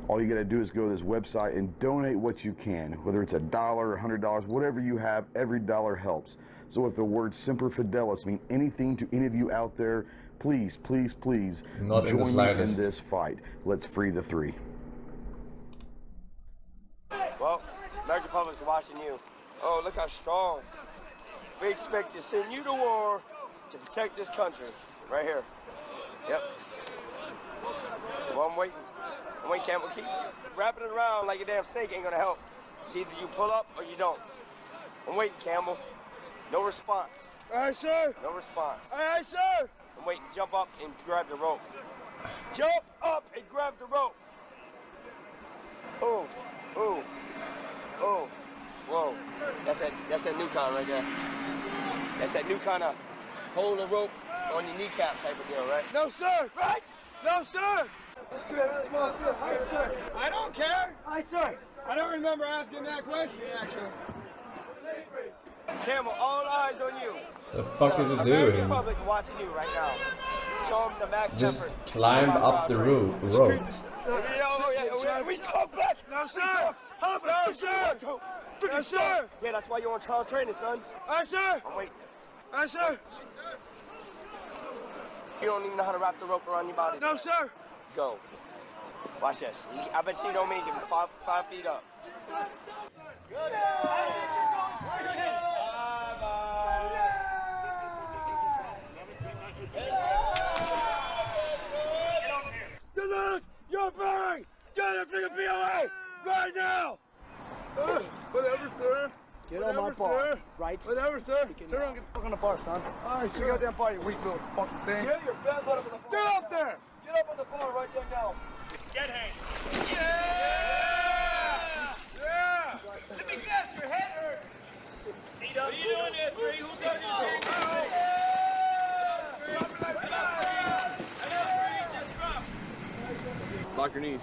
All you got to do is go to this website and donate what you can, whether it's $1 or $100, whatever you have, every dollar helps. So if the word Semper Fidelis mean anything to any of you out there, please, please, please join me in this fight. Let's free the 3. Well, American public's watching you. Oh, look how strong. We expect to send you to war to protect this country. Right here. Yep. Well, I'm waiting. Wait, Campbell, keep wrapping it around like a damn snake ain't gonna help. It's either you pull up or you don't. I'm waiting, Campbell. No response. All right, sir. No response. All right, sir. I'm waiting. Jump up and grab the rope. Jump up and grab the rope. Oh, oh, oh, whoa. That's that new kind right there. That's that new kind of hold the rope on your kneecap type of deal, right? No, sir. Right? No, sir. Let's grab this motherfucker. All right, sir. I don't care. Aye, sir. I don't remember asking that question, actually. Campbell, all eyes on you. The fuck is it American doing? public watching you right now. Show them the max Just effort. climb up the rope. We talk back. No, sir. No, sir. No, sir. Yeah, that's why you're on trial training, son. Aye, sir. I'm waiting. Aye, sir. You don't even know how to wrap the rope around your body. No, sir. Go. Watch this. I bet you don't mean give him 5 feet up. Good. that freaking POA right now! Whatever, sir. Get on my bar, right? Whatever, sir. Turn around and get the fuck on the bar, son. All right, sure. Goddamn bar, you weak little fucking thing. Get your bad butt up on the bar. Get up there! Get up on the bar right there now. Get Hank. Yeah! Yeah! Let me guess, your head hurts. What are you doing there, Three? Who's on your team? Lock your knees.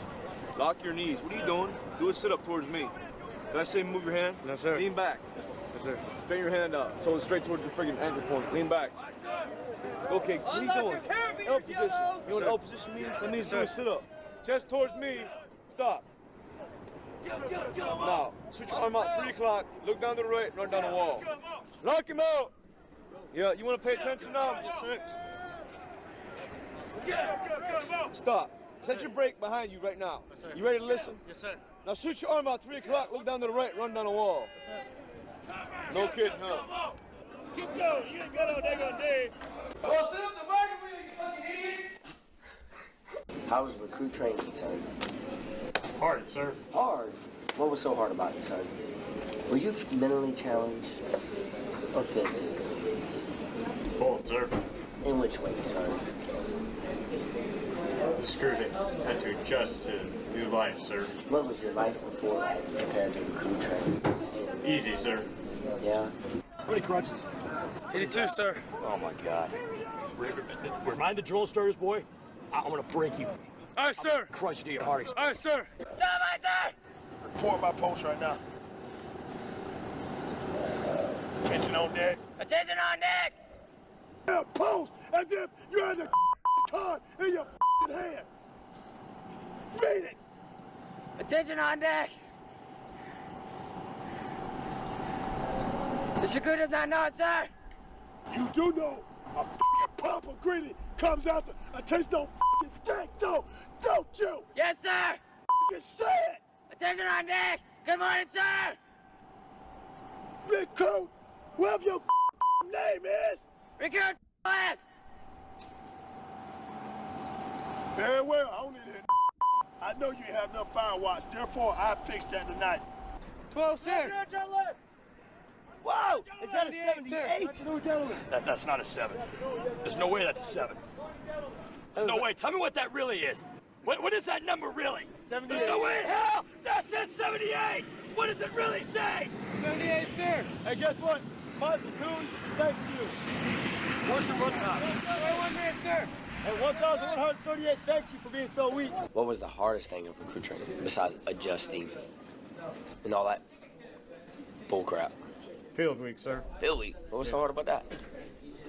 Lock your knees. What are you doing? Do a sit-up towards me. Did I say move your hand? No, sir. Lean back. Yes, sir. Straighten your hand out. So it's straight towards your friggin' ankle point. Lean back. Okay, what are you doing? L position. You know what L position means? It means do a sit-up. Chest towards me. Stop. Now, switch your arm out 3 o'clock. Look down to the right, run down the wall. Lock him out. Yeah, you want to pay attention now? Yes, sir. Stop. Set your brake behind you right now. Yes, sir. You ready to listen? Yes, sir. Now switch your arm out 3 o'clock. Look down to the right, run down the wall. No kidding, huh? Keep going. You ain't got all day on day. Well, sit up the microphone, you fucking idiot. How was recruit training, son? Hard, sir. Hard? What was so hard about it, son? Were you mentally challenged or physically? Both, sir. In which way, son? Screwed it. Had to adjust to new life, sir. What was your life before like, compared to recruit training? Easy, sir. Yeah? How many crunches? 82, sir. Oh, my God. Remind the drill starters, boy. I'm gonna break you. All right, sir. Crush you to your heart. All right, sir. Stop, I sir! Report my post right now. Attention on deck. Attention on deck! Yeah, post as if you had the card in your hand. Read it. Attention on deck! The recruit does not know it, sir! You do know a fucking pop of gritty comes out the attention on fucking deck, though, don't you? Yes, sir! Fucking say it! Attention on deck! Good morning, sir! Recruit, whatever your name is! Recruit, left! Very well, I don't need it. I know you have enough fire watch, therefore I fixed that tonight. 12, sir. Whoa! Is that a 78? That's not a 7. There's no way that's a 7. There's no way. Tell me what that really is. What is that number really? 78. There's no way in hell that says 78! What does it really say? 78, sir. Hey, guess what? My platoon thanks you. What's your run time? 1 minute, sir. And 1,138 thanks you for being so weak. What was the hardest thing of recruit training besides adjusting and all that bullcrap? Field week, sir. Field week? What was so hard about that?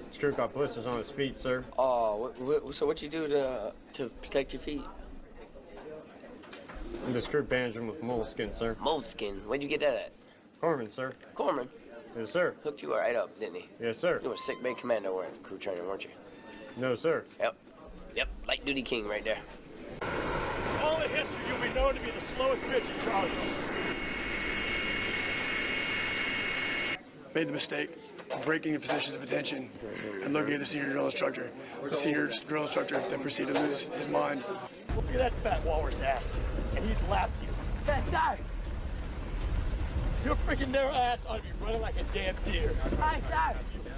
Screw got blisters on his feet, sir. Oh, so what you do to protect your feet? And the screw bandaged him with moleskin, sir. Moleskin? Where'd you get that at? Corman, sir. Corman? Yes, sir. Hooked you right up, didn't he? Yes, sir. You were a sick bay commando wearing recruit training, weren't you? No, sir. Yep, light duty king right there. All in history, you'll be known to be the slowest bitch in Charlie. Made the mistake of breaking in positions of attention and looking at the senior drill instructor. The senior drill instructor then proceeded to lose his mind. Look at that fat walrus ass, and he's lapped you. Yes, sir. Your freaking narrow ass ought to be running like a damn deer. Hi, sir.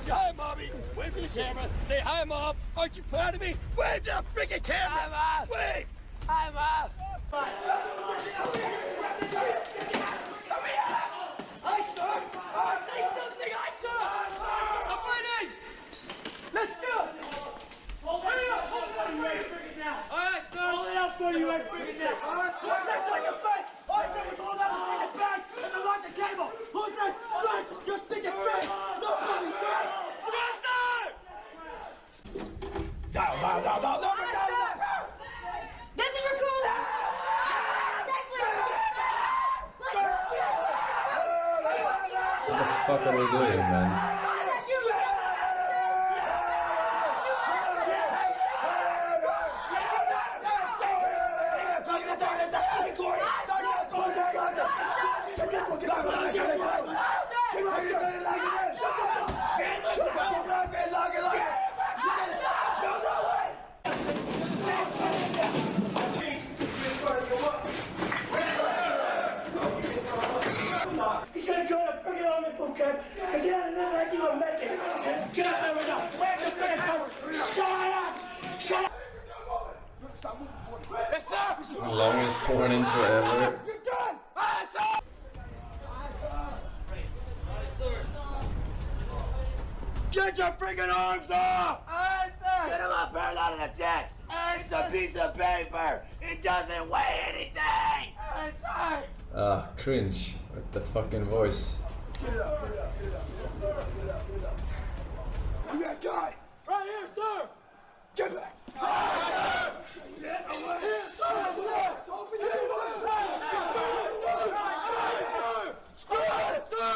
Hi, Mommy. Wave to the camera. Say hi, Mom. Aren't you proud of me? Wave to the freaking camera. Hi, Mom. Wave. Hi, Mom. Hurry up! Hi, sir. Say something, hi, sir. I'm waiting. Let's go. Hurry up. Hold it up, you ain't freaking now. All right, sir. Hold it up so you ain't freaking now. All right, what's that on your face? All I said was hold out the freaking bag and then lock the cable. Who's that? Stretch your stinking face. Nobody, right? Yes, sir. Dial. That's a recruit! What the fuck are we doing, man? Get out there right now. Where's the freaking cover? Shut up! Shut up! Yes, sir! Longest porn intro ever. You're done! Aye, sir! Get your freaking arms off! Aye, sir! Get him up here out of the tent! It's a piece of paper! It doesn't weigh anything! Aye, sir! Ah, cringe with the fucking voice. Get it up, get it up, get it up, get it up, get it up, get it up. You that guy? Right here, sir! Get back! Aye, sir! Get away! Here, sir! Open your doors!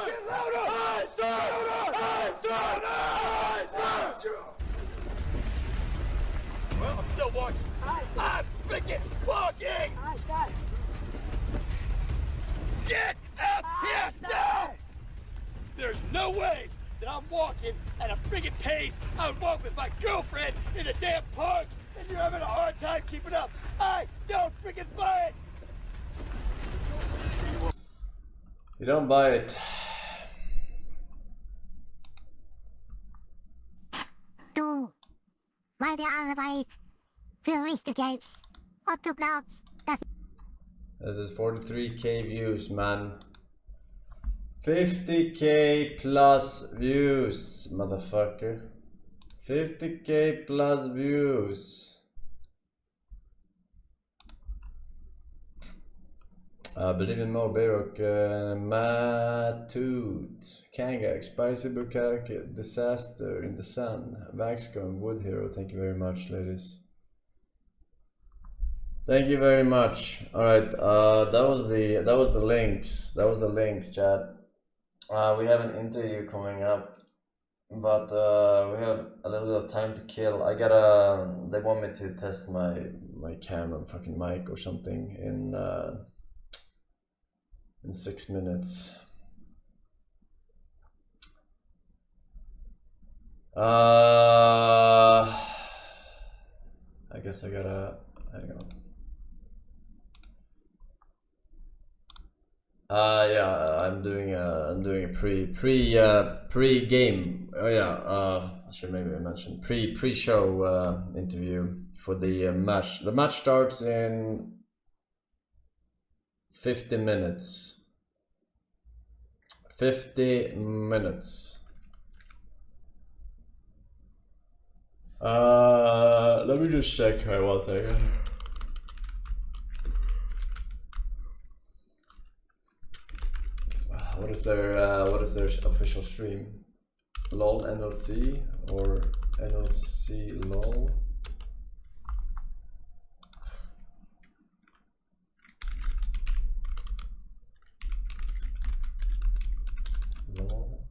Get louder! Aye, sir! Aye, sir! Aye, sir! Well, I'm still walking. I'm freaking walking! Aye, sir! Get up here now! There's no way that I'm walking at a friggin' pace I would walk with my girlfriend in the damn park, and you're having a hard time keeping up. I don't friggin' buy it! You don't buy it. Du, weil der Arbeit für Wichtiges und du glaubst, dass This is 43k views, man. 50k plus views, motherfucker. 50k plus views. Believe in more Bayrock, Matut, Kangak, Spicy Bukak, Disaster in the Sun, Vaxcom, Wood Hero, thank you very much, ladies. Thank you very much. Alright, that was the links. That was the links, chat. We have an interview coming up, but we have a little bit of time to kill. They want me to test my camera, fucking mic or something in 6 minutes. I guess I gotta hang on. Yeah, I'm doing a pre-game. Oh yeah, I should maybe mention pre-show interview for the match. The match starts in 50 minutes. 50 minutes. Let me just check here 1 second. What is their official stream? LOL NLC or NLC LOL? LOL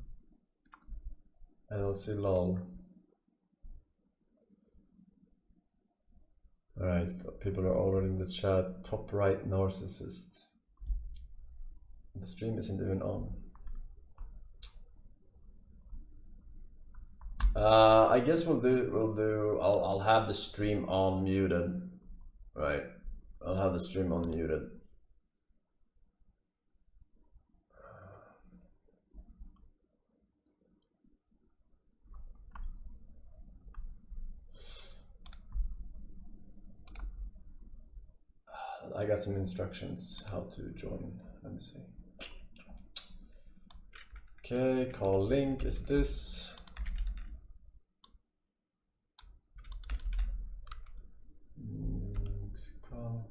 NLC LOL. Alright, people are already in the chat. Top right narcissist. The stream isn't even on. I guess I'll have the stream on muted. Right. I'll have the stream on muted. I got some instructions how to join. Let me see. Okay, call link is this. Call.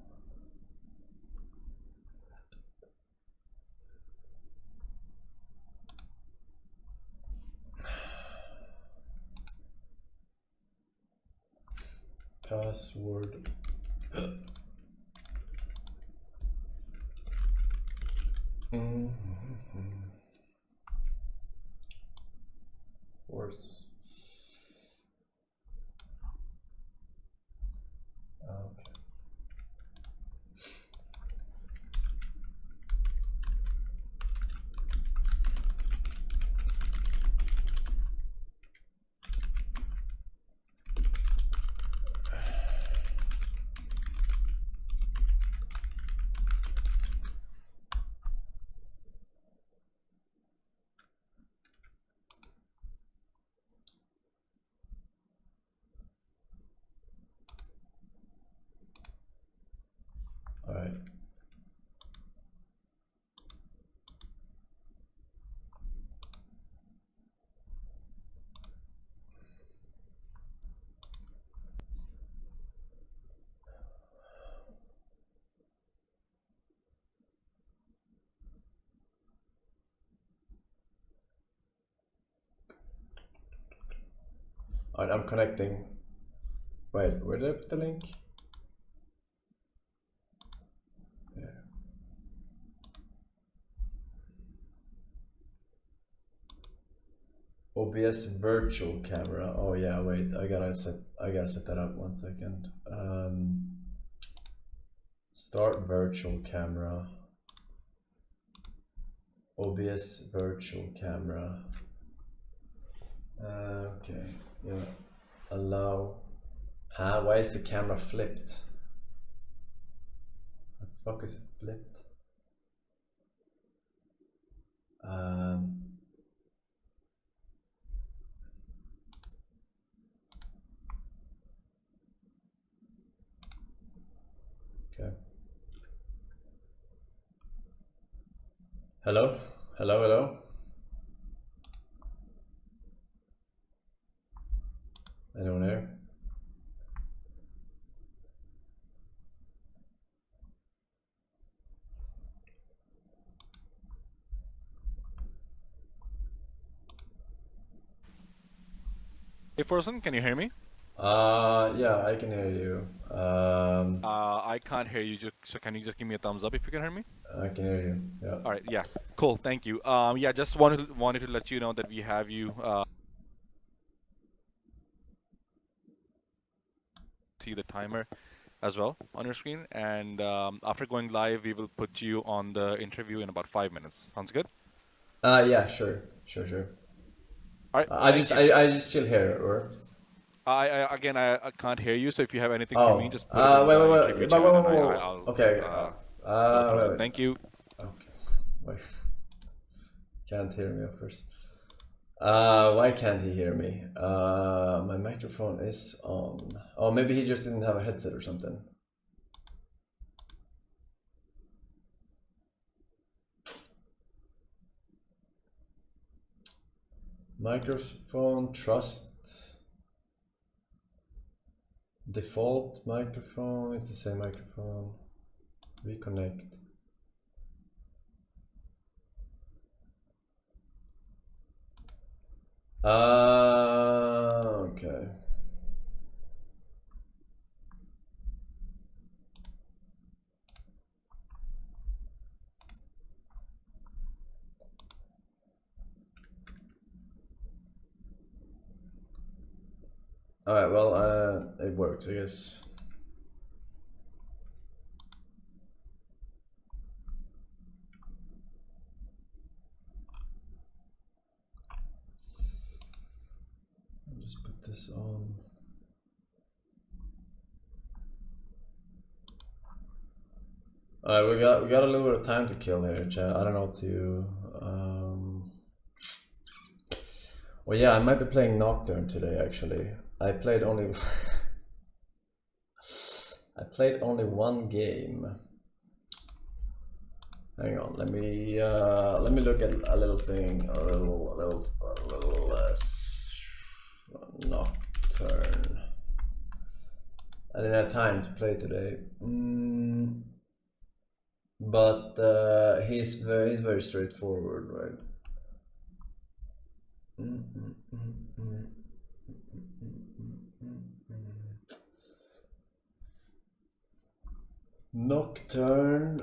Password. Worse. Okay. Alright, I'm connecting. Wait, where did I put the link? There. OBS virtual camera. Oh yeah, wait, I gotta set that up 1 second. Start virtual camera. OBS virtual camera. Okay, yeah. Allow. Huh? Why is the camera flipped? What the fuck is it flipped? Okay. Hello? Hello, hello? Anyone there? Hey Forsen, can you hear me? Yeah, I can hear you. I can't hear you, so can you just give me a thumbs up if you can hear me? I can hear you, yeah. All right, yeah, cool, thank you. Yeah, just wanted to let you know that we have you see the timer as well on your screen, and after going live, we will put you on the interview in about 5 minutes. Sounds good? Yeah, sure. All right. I just chill here, or? I can't hear you, so if you have anything Oh. for me, just put it in the interview chat, and I'll okay. wait. Thank you. Okay. Wait. Can't hear me, of course. Why can't he hear me? My microphone is on. Oh, maybe he just didn't have a headset or something. Microphone trust. Default microphone, it's the same microphone. Reconnect. Okay. Alright, well, it works, I guess. I'll just put this on. Alright, we got a little bit of time to kill here, chat. I don't know what to. Well, yeah, I might be playing Nocturne today. Actually, I played only. I played only one game. Hang on, let me look at a little thing, a little Nocturne. I didn't have time to play today. But he's very straightforward, right? Nocturne.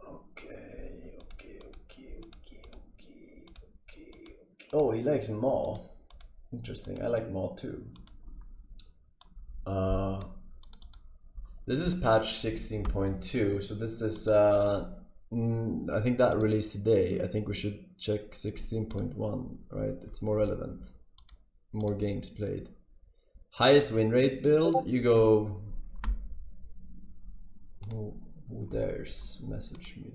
Okay. Oh, he likes Maw. Interesting. I like Maw too. This is patch 16.2, so this is I think that released today. I think we should check 16.1, right? It's more relevant. More games played. Highest win rate build, you go. Who dares message me?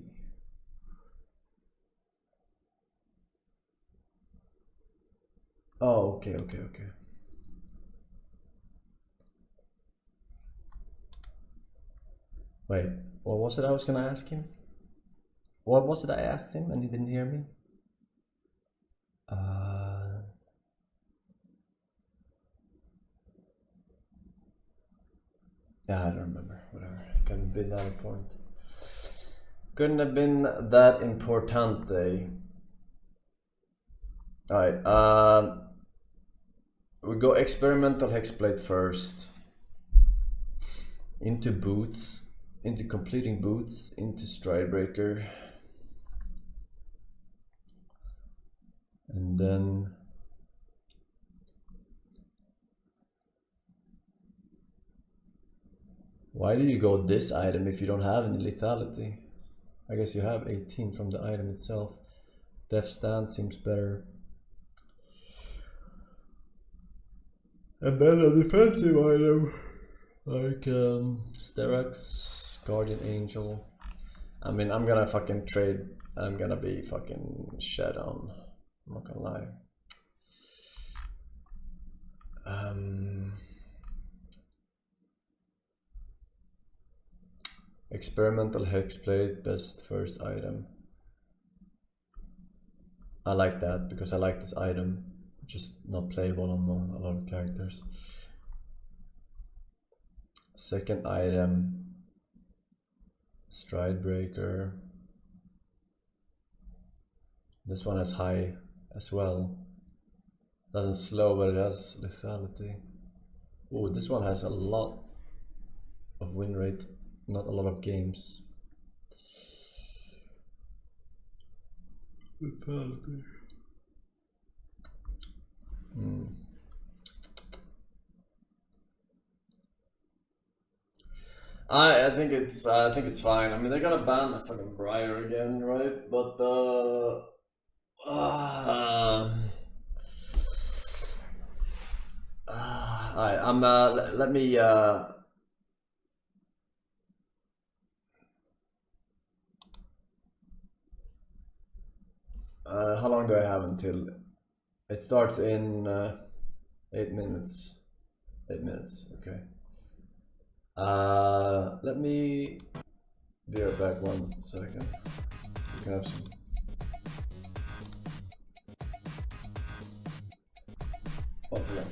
Oh, okay. Wait, what was it I was gonna ask him? What was it I asked him and he didn't hear me? Yeah, I don't remember. Whatever. Couldn't have been that important. Couldn't have been that importante. Alright, We go experimental hexblade first. Into boots. Into completing boots. Into stridebreaker. And then why do you go this item if you don't have any lethality? I guess you have 18 from the item itself. Death Stand seems better. And then a defensive item like Sterax, Guardian Angel. I mean, I'm gonna fucking trade. I'm gonna be fucking shed on. I'm not gonna lie. Experimental hexblade, best first item. I like that because I like this item. Just not playable on a lot of characters. Second item, Stridebreaker. This one has high as well. Doesn't slow, but it has lethality. Oh, this one has a lot of win rate, not a lot of games. Lethality. I think it's fine. I mean, they're gonna ban the fucking Briar again, right? But alright, let me how long do I have until it starts in 8 minutes? 8 minutes, okay. Let me be right back 1 second. You can have some. Once again.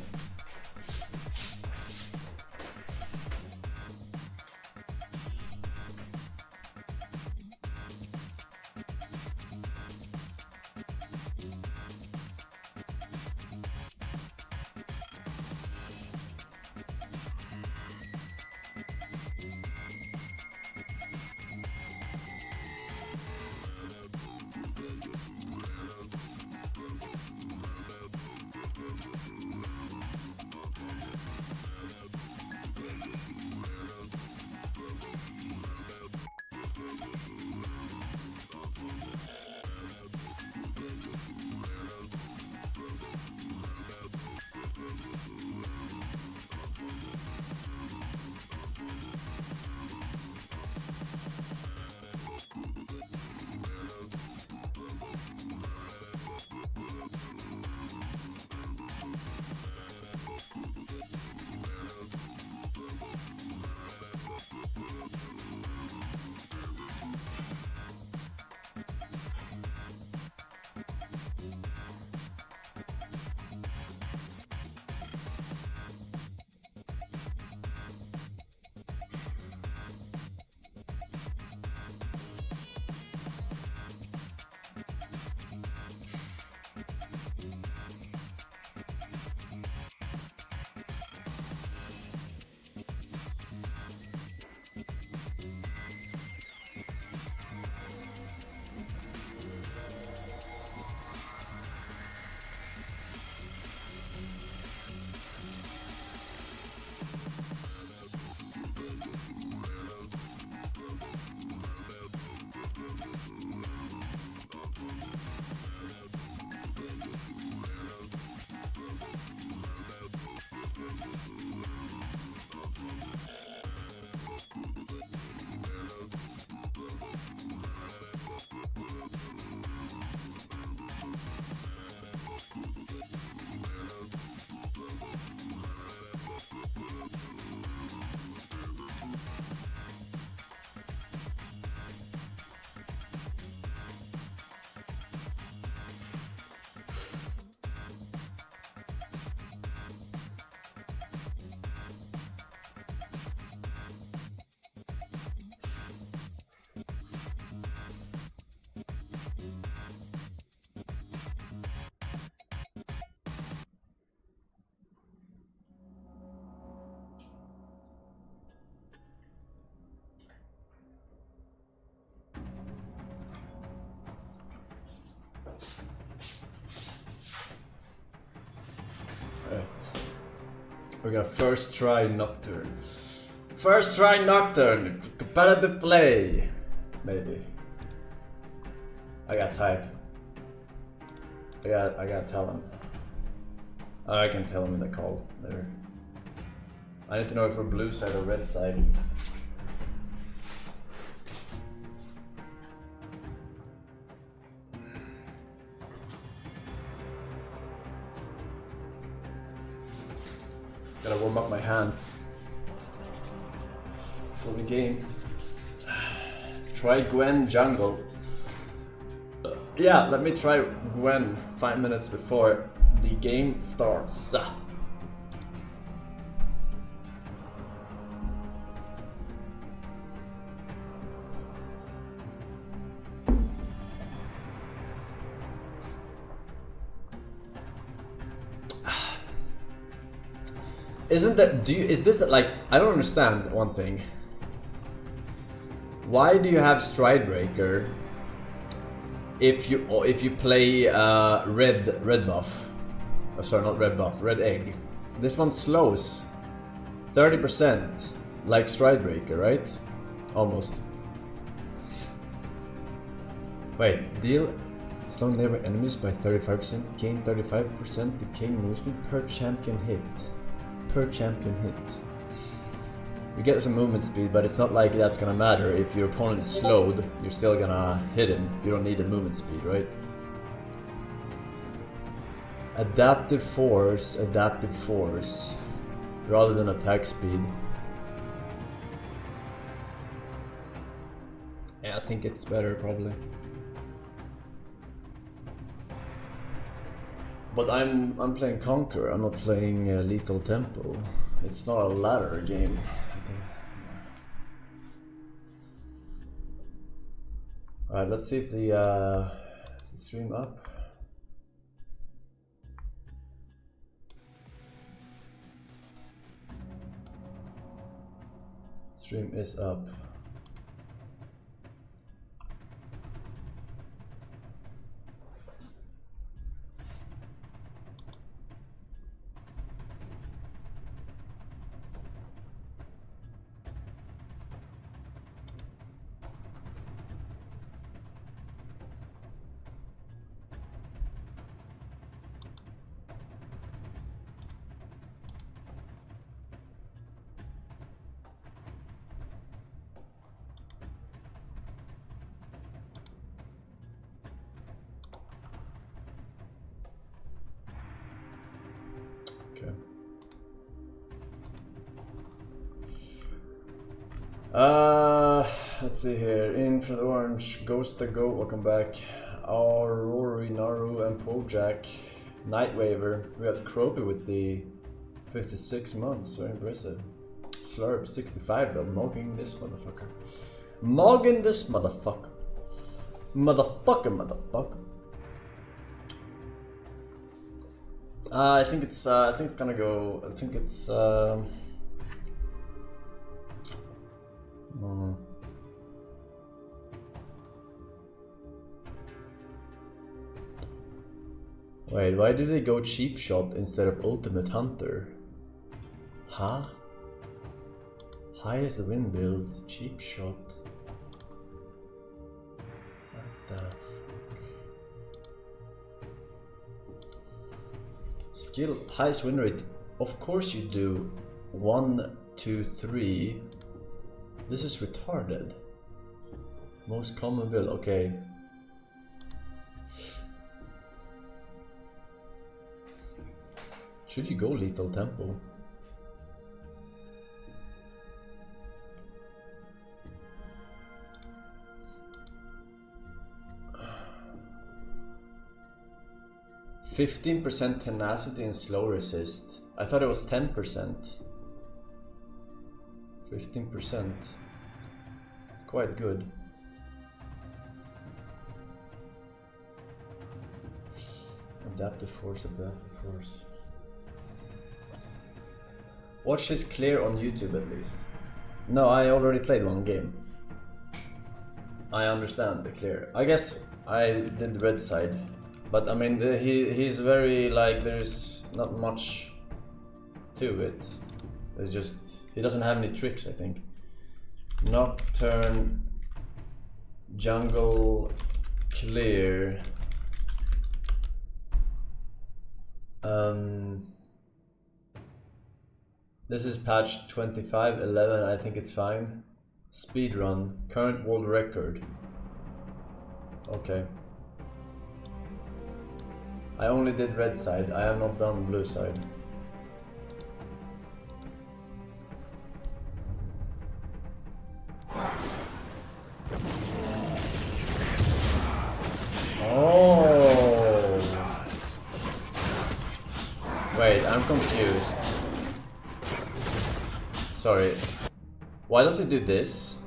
We're gonna first try Nocturne. First try Nocturne! Competitive play! Maybe. I got type. I gotta tell him. I can tell him in the call later. I need to know if we're blue side or red side. Gotta warm up my hands for the game. Try Gwen jungle. Yeah, let me try Gwen 5 minutes before the game starts. Isn't that, is this like, I don't understand one thing. Why do you have Stridebreaker if you play red buff? Oh, sorry, not red buff, red egg. This one slows 30% like Stridebreaker, right? Almost. Wait, deal slow nearby enemies by 35%, gain 35% decaying movement per champion hit. Per champion hit. You get some movement speed, but it's not like that's gonna matter. If your opponent is slowed, you're still gonna hit him. You don't need the movement speed, right? Adaptive force, rather than attack speed. Yeah, I think it's better probably. But I'm playing Conquer. I'm not playing Lethal Tempo. It's not a ladder game, I think. All right, let's see if is the stream up. Stream is up. Let's see here. In for the orange, Ghost the Goat, welcome back. Aurori, Naru, and Pojack. Nightwaver. We got Croby with the 56 months, very impressive. Slurp, 65 though, mogging this motherfucker. Mogging this motherfucker. Motherfucker. I think it's gonna go. I think it's. Wait, why did they go cheap shot instead of ultimate hunter? Huh? High as the wind build, cheap shot. What the fuck? Skill, highest win rate. Of course you do. 1, 2, 3. This is retarded. Most common build, okay. Should you go Lethal Tempo? %15% tenacity and slow resist. I thought it was 10%. 15%. It's quite good. Adaptive force. Watch this clear on YouTube at least. No, I already played one game. I understand the clear. I guess I did the red side. But I mean, he's very like, there's not much to it. It's just he doesn't have any tricks, I think. Nocturne, jungle, clear. This is patch 25.11. I think it's fine. Speedrun, current world record. Okay. I only did red side. I have not done blue side. Oh. Wait, I'm confused. Sorry. Why does it do this?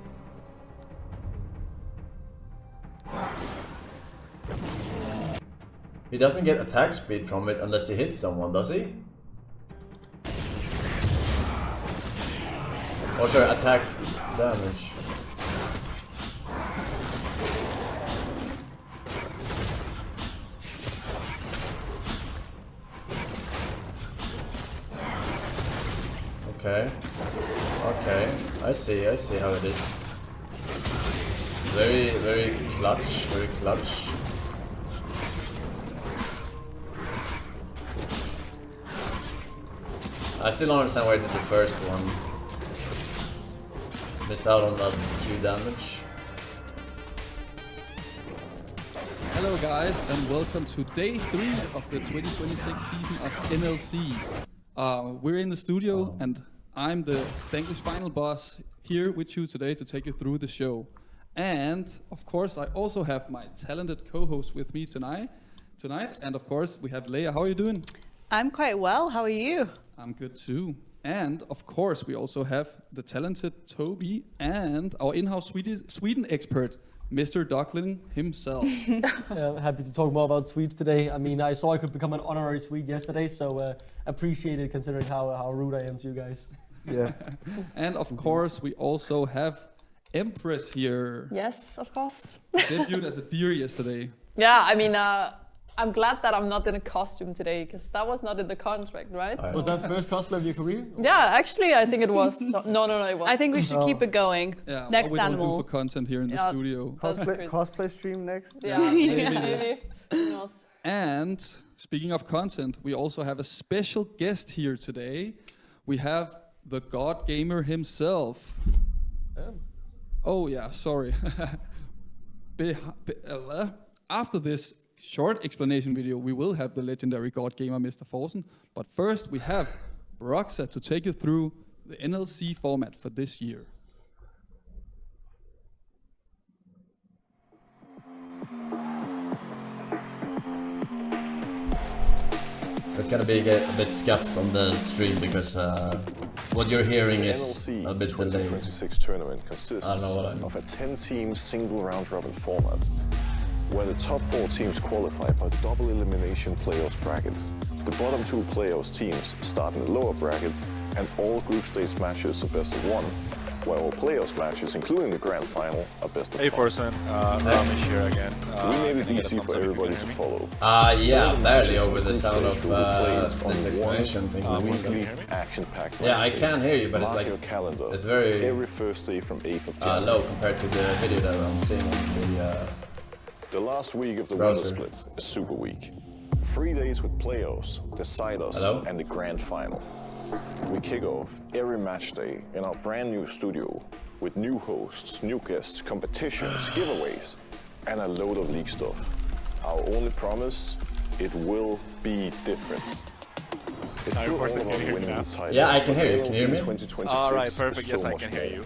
He doesn't get attack speed from it unless he hits someone, does he? Or sure, attack damage. Okay. Okay. I see how it is. Very clutch, very clutch. I still don't understand why I did the first one. Miss out on that Q damage. Hello guys, and welcome to day 3 of the 2026 season of MLC. We're in the studio, and I'm the English final boss here with you today to take you through the show. And of course, I also have my talented co-host with me tonight. And of course, we have Leia. How are you doing? I'm quite well. How are you? I'm good too. And of course, we also have the talented Toby and our in-house Sweden expert, Mr. Duckling himself. Happy to talk more about Swedes today. I mean, I saw I could become an honorary Swede yesterday, so appreciate it considering how rude I am to you guys. Yeah. And of course, we also have Empress here. Yes, of course. Debuted as a deer yesterday. Yeah, I mean, I'm glad that I'm not in a costume today, because that was not in the contract, right? Was that first cosplay of your career? Yeah, actually, I think it was. No, it was. I think we should keep it going. Yeah, next what we animal. don't do for content here in the studio. Cosplay stream next? Yeah, maybe. And speaking of content, we also have a special guest here today. We have the God Gamer himself. Oh yeah, sorry. After this short explanation video, we will have the legendary God Gamer, Mr. Forsen. But first, we have Roxa to take you through the NLC format for this year. It's gonna be a bit scuffed on the stream because what you're hearing is a bit delayed. The 2026 tournament consists of a 10-team single round-robin format, where the top 4 teams qualify for a double elimination playoffs bracket. The bottom 2 playoffs teams start in the lower bracket, and all group stage matches are best of 1, where all playoffs matches, including the grand final, are best of 5. Hey Forsen, Ramesh here again. We made it easy for everybody to follow. Yeah, barely over the sound of this explanation thing. Weekly action-packed. Yeah, I can hear you, but it's like it's very every Thursday from 8th of January. low compared to the video that I'm seeing on the last week of the winter split is Super Week. 3 days with playoffs, deciders, and the grand final. We kick off every match day in our brand new studio with new hosts, new guests, competitions, giveaways, and a load of league stuff. Our only promise, it will be different. It's still all about winning the title. Yeah, I can hear you. Can you hear me? Alright, perfect. Yes, I can hear you.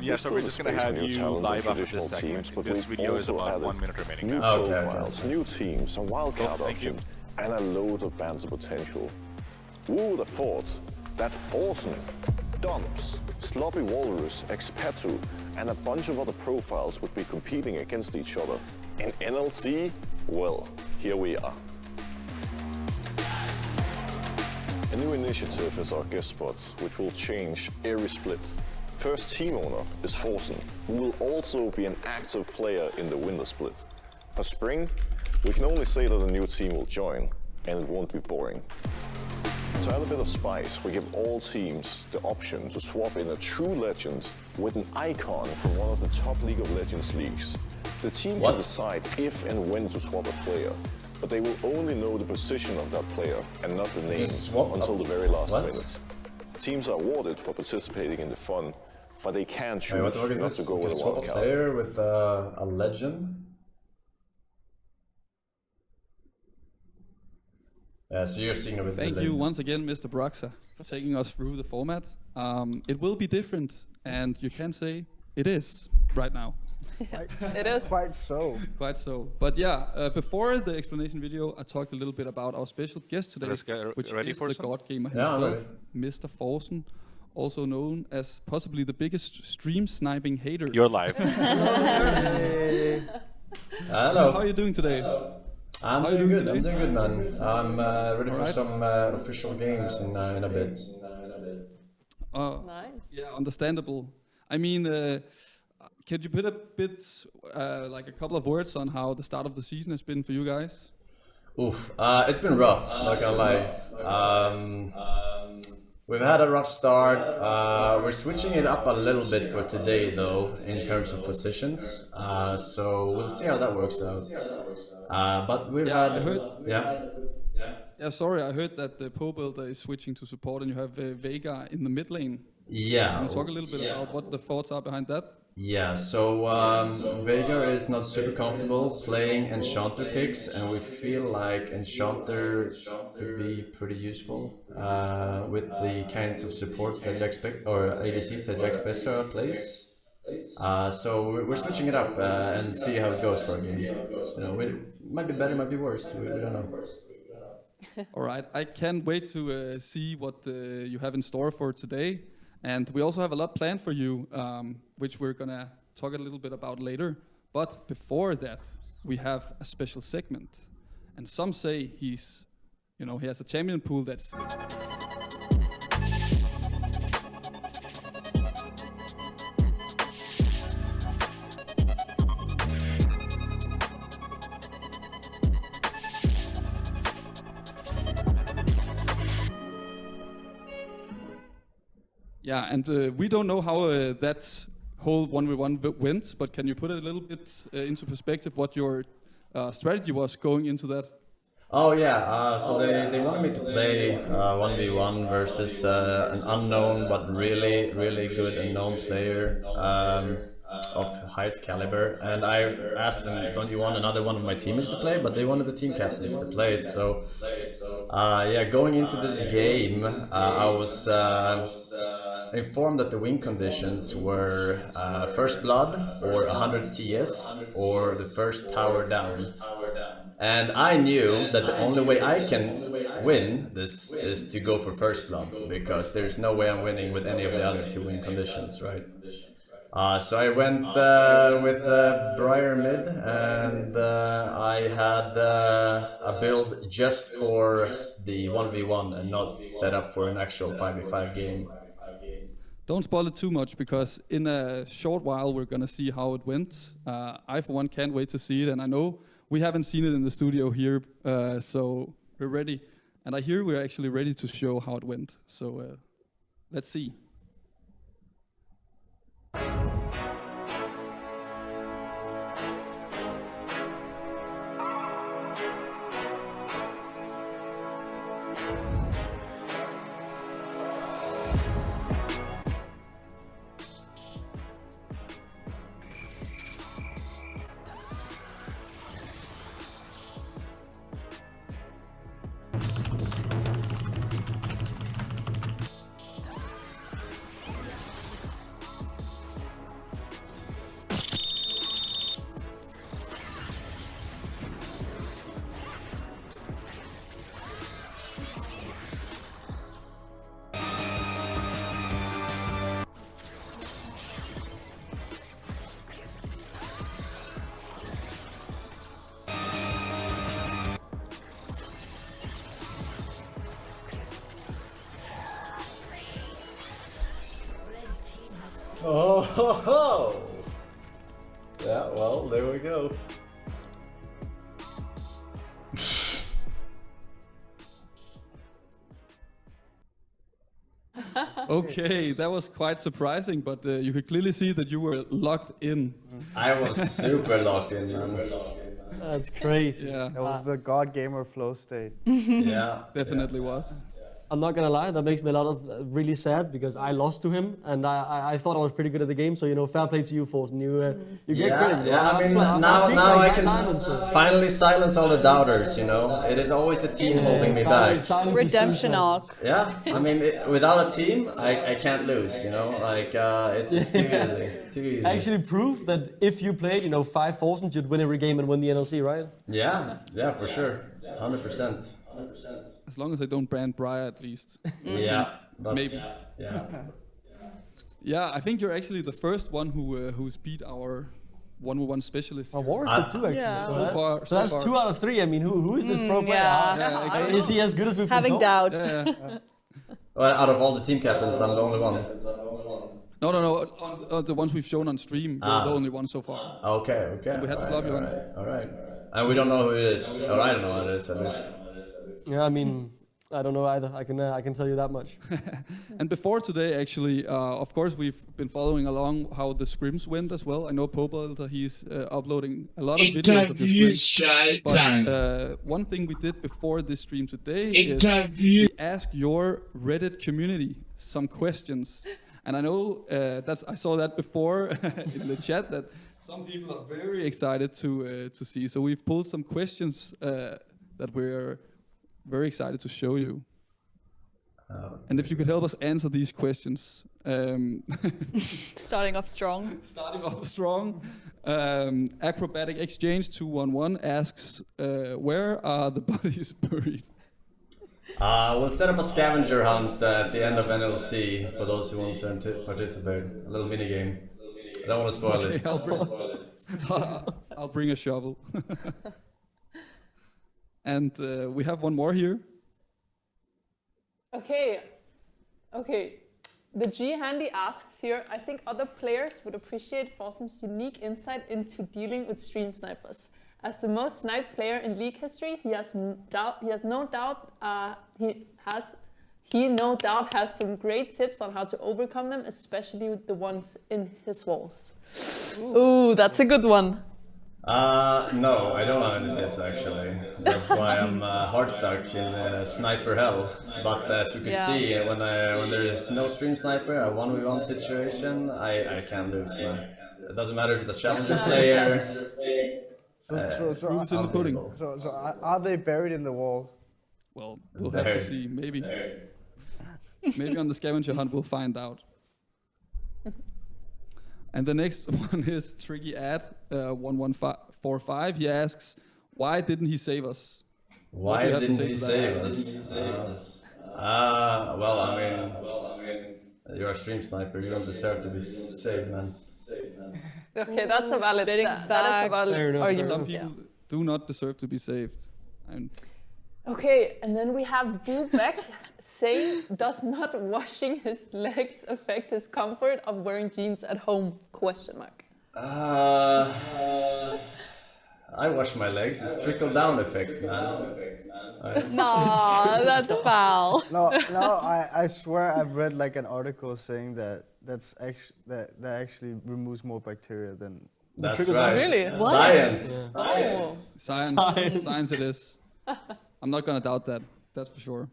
Yeah, so we're just going to have you live after this segment. This video is about 1 minute remaining new now. profiles, new teams, a wildcard option, and a load of banter potential. Who would have thought that Forsen, Dumps, Sloppy Walrus, Expetu, and a bunch of other profiles would be competing against each other? In NLC? Well, here we are. A new initiative is our guest spots, which will change every split. First team owner is Forsen, who will also be an active player in the winter split. For spring, we can only say that a new team will join, and it won't be boring. To add a bit of spice, we give all teams the option to swap in a true legend with an icon from one of the top League of Legends leagues. The team can decide if and when to swap a player, but they will only know the position of that player and not the name until the very last minute. Teams are awarded for participating in the fun, but they can choose not to go with a swap a wildcard. player with a legend. Yeah, so you're seeing it with Thank you once again, Mr. Broxa, for taking us through the format. It will be different, and you can say it is right now. It is. Quite so. Quite so. But yeah, before the explanation video, I talked a little bit about our special guest today, Let's get which ready is for the some? God Gamer Yeah, I'm himself, Mr. Forsen, also known as possibly the biggest stream sniping hater. You're live. Hello. How are you doing today? I'm How are you doing good. today? I'm doing good, man. I'm ready for Alright. some official games in a bit. Nice. Yeah, understandable. I mean, could you put a bit, like a couple of words on how the start of the season has been for you guys? Oof, it's been rough, not gonna lie. We've had a rough start. We're switching it up a little bit for today, though, in terms of positions. So we'll see how that works out. But we've had... I heard. Yeah. Yeah, sorry, I heard that the Poe builder is switching to support, and you have Vega in the mid lane. Yeah. Can you talk a little bit about what the thoughts are behind that? Yeah, so Vega is not super comfortable playing Enchanter picks, and we feel like Enchanter could be pretty useful with the kinds of supports that Jack or ADCs that Jack Spectre plays. So we're switching it up and see how it goes for a game. You know, it might be better, might be worse. We don't know. All right, I can't wait to see what you have in store for today. And we also have a lot planned for you, which we're gonna talk a little bit about later. But before that, we have a special segment. And some say he has a champion pool that's... Yeah, and we don't know how that whole 1v1 went, but can you put it a little bit into perspective what your strategy was going into that? Oh yeah, so they wanted me to play 1v1 versus an unknown but really good and known player of highest caliber, and I asked them, don't you want another one of my teammates to play? But they wanted the team captains to play it, so yeah, going into this game I was informed that the win conditions were first blood or 100 CS or the first tower down. And I knew that the only way I can win this is to go for first blood, because there's no way I'm winning with any of the other two win conditions, right? So I went with Briar mid, and I had a build just for the 1v1 and not set up for an actual 5v5 game. Don't spoil it too much, because in a short while we're gonna see how it went. I for one can't wait to see it, and I know we haven't seen it in the studio here, so we're ready. And I hear we're actually ready to show how it went. So let's see. Oh, ho, ho. Yeah, well, there we go. Okay, that was quite surprising, but you could clearly see that you were locked in. I was super locked in, man. That's crazy. Yeah. That was the God Gamer flow state. Yeah. Definitely was. I'm not gonna lie, that makes me a lot of really sad because I lost to him and I thought I was pretty good at the game. So fair play to you, Forsen. You get credit. Yeah. I mean, now I can finally silence all the doubters. It is always the team holding me back. Redemption arc. Yeah. I mean, without a team, I can't lose. It's too easy. Too easy. Actually, proof that if you played 5 Forsen, you'd win every game and win the NLC, right? Yeah, for sure, 100%. As long as I don't brand Briar, at least. Yeah, maybe. Yeah. Yeah, I think you're actually the first one who's beat our 1v1 specialist. Warriors did too, actually. Yeah. So that's 2 out of 3. I mean, who is this pro player? Yeah. Exactly. Is he as good as we've Having been told? doubt. Well, out of all the team captains, I'm the only one. No. On the ones we've shown on stream, we're the only one so far. Okay. And we had Slobby on. All right. And we don't know who it is. Or I don't know who it is, at least. Yeah, I mean, I don't know either. I can tell you that much. And before today, actually, of course, we've been following along how the scrims went as well. I know Popelter, he's uploading a lot of videos of the scrims. But one thing we did before this stream today is we asked your Reddit community some questions. And I know I saw that before in the chat that some people are very excited to see. So we've pulled some questions that we're very excited to show you. And if you could help us answer these questions. Starting off strong. Acrobatic Exchange 211 asks, where are the bodies buried? We'll set up a scavenger hunt at the end of NLC for those who want to participate. A little mini game. I don't want to spoil it. I'll bring a shovel. And we have one more here. Okay. The G Handy asks here, I think other players would appreciate Forsen's unique insight into dealing with stream snipers. As the most sniped player in league history, he no doubt has some great tips on how to overcome them, especially with the ones in his walls. Ooh, that's a good one. No, I don't have any tips actually. That's why I'm hard stuck in sniper hell. But as you can see, when there is no stream sniper, a 1v1 situation, I can't lose, man. It doesn't matter if it's a challenger player. Proof's in the pudding. So are they buried in the wall? Well, we'll have to see. Maybe on the scavenger hunt we'll find out. And the next one is Tricky Ad 1145. He asks, why didn't he save us? Why didn't he save us? Well, I mean, you're a stream sniper. You don't deserve to be saved, man. Okay, that's a valid. That is a valid argument. Some people do not deserve to be saved. Okay, and then we have Boo Beck saying, does not washing his legs affect his comfort of wearing jeans at home? ? I wash my legs. It's trickle down effect, man. No, that's foul. No, I swear I've read like an article saying that that actually removes more bacteria than. That's right. Really? What? Science. Yeah. Science it is. I'm not gonna doubt that. That's for sure.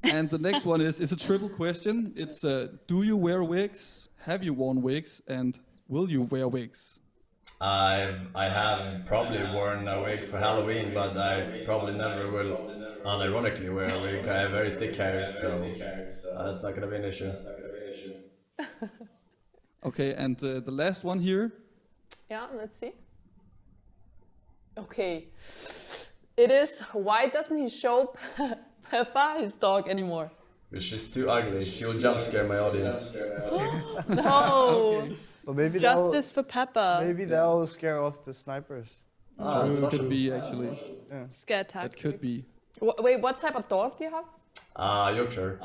And the next one is a triple question. It's do you wear wigs? Have you worn wigs? And will you wear wigs? I have probably worn a wig for Halloween, but I probably never will unironically wear a wig. I have very thick hair, so that's not gonna be an issue. Okay, and the last one here. Yeah, let's see. Okay. It is, why doesn't he show Peppa, his dog, anymore? She's too ugly. She'll jump scare my audience. No! Well, maybe Justice for Peppa. Maybe that'll scare off the snipers. It could be, actually. Yeah. Scare tactic. That could be. Wait, what type of dog do you have? Yorkshire.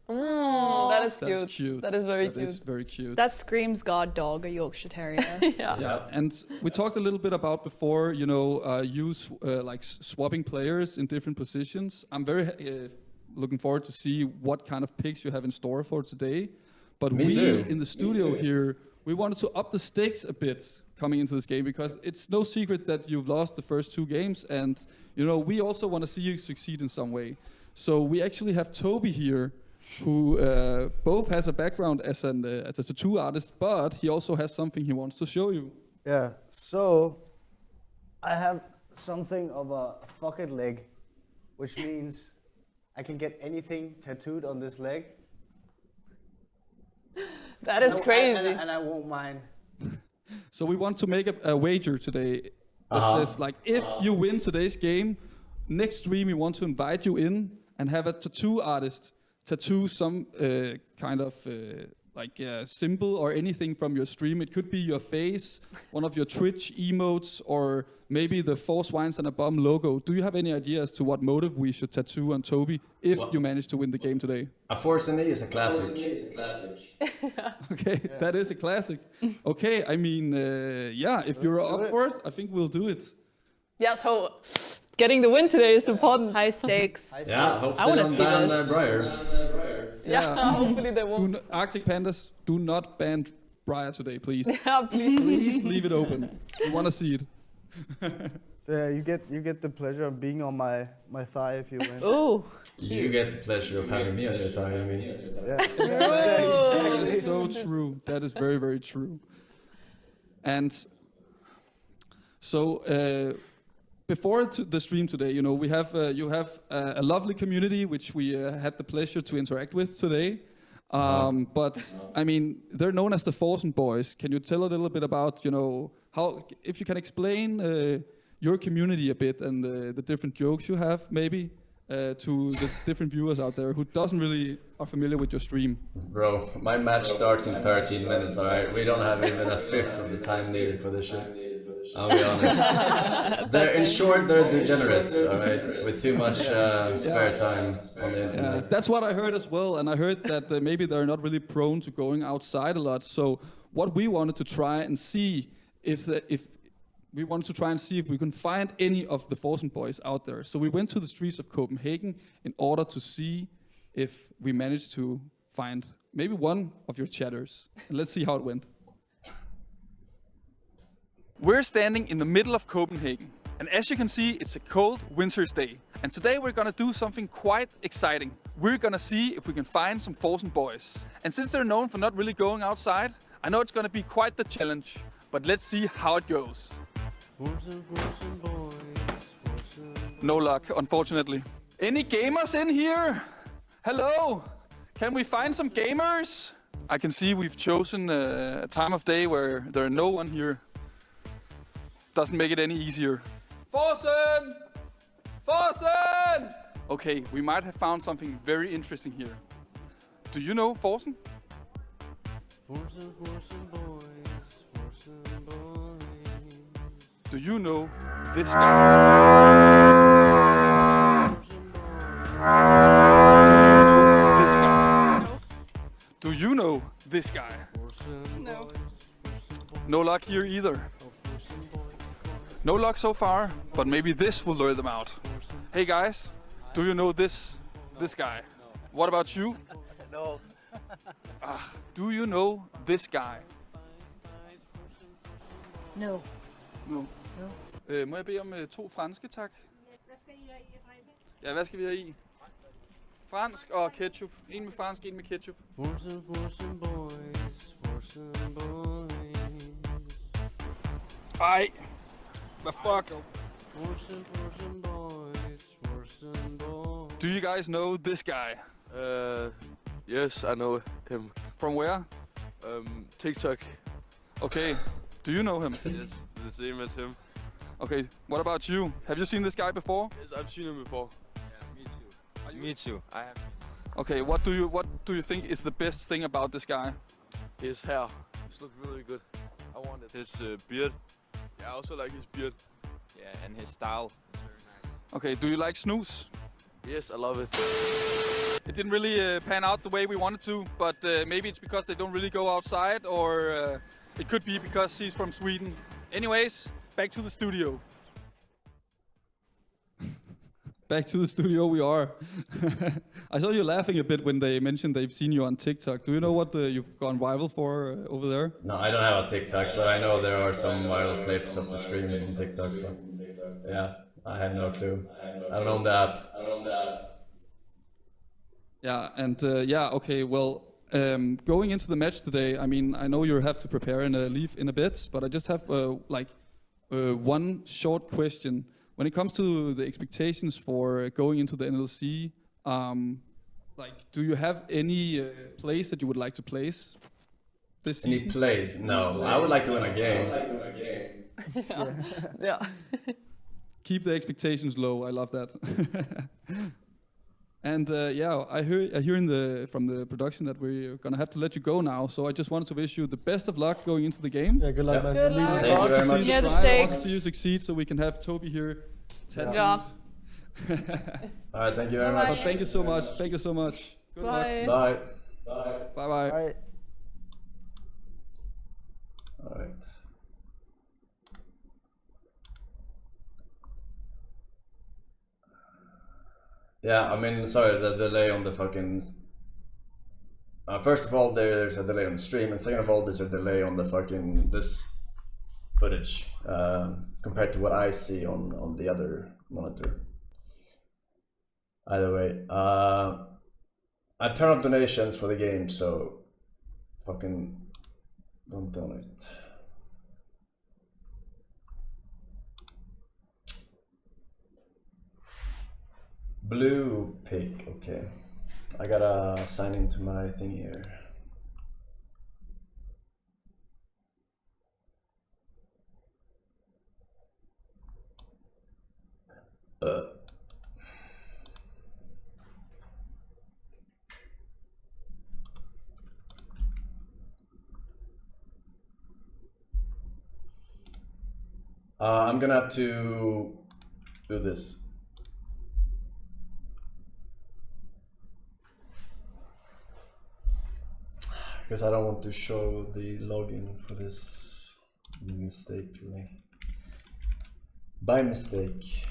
That is That's cute. That is very cute. That is very cute. That screams guard dog, a Yorkshire Terrier. Yeah, and we talked a little bit about before, like swapping players in different positions. I'm very looking forward to see what kind of picks you have in store for today. But Me too. in the studio here, we wanted to up the stakes a bit coming into this game, because it's no secret that you've lost the first 2 games, and we also want to see you succeed in some way. So we actually have Toby here, who both has a background as a tattoo artist, but he also has something he wants to show you. Yeah, so I have something of a fucket leg, which means I can get anything tattooed on this leg. That is crazy. And I won't mind. So we want to make a wager today that says, like, if you win today's game, next stream we want to invite you in and have a tattoo artist tattoo some kind of symbol or anything from your stream. It could be your face, one of your Twitch emotes, or maybe the 4 swines and a bum logo. Do you have any idea as to what motive we should tattoo on Toby if you manage to win the game today? A Forsen is a classic. Okay, that is a classic. Okay, I mean, if you're up for it, I think we'll do it. Yeah, so getting the win today is important. High stakes. Yeah, hopefully I want to don't see ban this. Briar. Yeah, hopefully they won't. Arctic Pandas, do not ban Briar today, please. Yeah, please. Please leave it open. We want to see it. Yeah, you get the pleasure of being on my thigh if you win. Ooh. You get the pleasure of having me on your thigh, I mean. Yeah. That is so true. That is very, very true. And so before the stream today, we have you have a lovely community which we had the pleasure to interact with today. But I mean, they're known as the Forsen Boys. Can you tell a little bit about how, if you can explain your community a bit and the different jokes you have, maybe to the different viewers out there who doesn't really are familiar with your stream? Bro, my match starts in 13 minutes, alright? We don't have even a fifth of the time needed for this shit. I'll be honest. In short, they're degenerates, alright? With too much spare time on the internet. Yeah, that's what I heard as well, and I heard that maybe they're not really prone to going outside a lot. So what we wanted to try and see if we can find any of the Forsen Boys out there. So we went to the streets of Copenhagen in order to see if we managed to find maybe one of your chatters. And let's see how it went. We're standing in the middle of Copenhagen, and as you can see, it's a cold winter's day. And today we're gonna do something quite exciting. We're gonna see if we can find some Forsen Boys. And since they're known for not really going outside, I know it's gonna be quite the challenge, but let's see how it goes. No luck, unfortunately. Any gamers in here? Hello? Can we find some gamers? I can see we've chosen a time of day where there are no one here. Doesn't make it any easier. Forsen! Forsen! Okay, we might have found something very interesting here. Do you know Forsen? Forsen boys, Forsen boys. Do you know this guy? Do you know this guy? No. No luck here either. No luck so far, but maybe this will lure them out. Hey guys, do you know this guy? What about you? No. Do you know this guy? No. No. Må jeg bede om 2 franske, tak? Hvad skal I have i, drenge? Ja, hvad skal vi have i? Fransk og ketchup. En med fransk, en med ketchup. Forsen boys, Forsen boys. Ej. Hvad fuck? Forsen boys, Forsen boys. Do you guys know this guy? Yes, I know him. From where? TikTok. Okay. Do you know him? Yes, the same as him. Okay. What about you? Have you seen this guy before? Yes, I've seen him before. Me too. I have. Okay. What do you think is the best thing about this guy? His hair. This looks really good. I want it. His beard. Yeah, I also like his beard. Yeah, and his style is very nice. Okay. Do you like snooze? Yes, I love it. It didn't really pan out the way we wanted to, but maybe it's because they don't really go outside, or it could be because he's from Sweden. Anyways, back to the studio. Back to the studio we are. I saw you laughing a bit when they mentioned they've seen you on TikTok. Do you know what you've gone viral for over there? No, I don't have a TikTok, but I know there are some viral clips of the stream on TikTok. But yeah, I have no clue. I don't own the app. Yeah, and okay, well, going into the match today, I mean, I know you have to prepare and leave in a bit, but I just have one short question. When it comes to the expectations for going into the NLC, do you have any place that you would like to place this season? Any place? No, I would like to win a game. Yeah. Keep the expectations low. I love that. And I hear from the production that we're gonna have to let you go now. So I just wanted to wish you the best of luck going into the game. Yeah, good luck, man. Good luck. Thank you very much. Yeah, the I want stakes. to see you succeed, so we can have Toby here. Good job. All right, thank you very much. But thank you so much. Thank you so much. Good Bye. luck. Bye. Bye. Bye. Bye. All right. Yeah, I mean, sorry, the delay on the fucking... first of all, there's a delay on the stream, and second of all, there's a delay on the fucking... this footage, compared to what I see on the other monitor. Either way, I turn off donations for the game, so fucking don't donate. Blue pick, okay. I gotta sign into my thing here. I'm gonna have to do this. Because I don't want to show the login for this mistakenly. By mistake.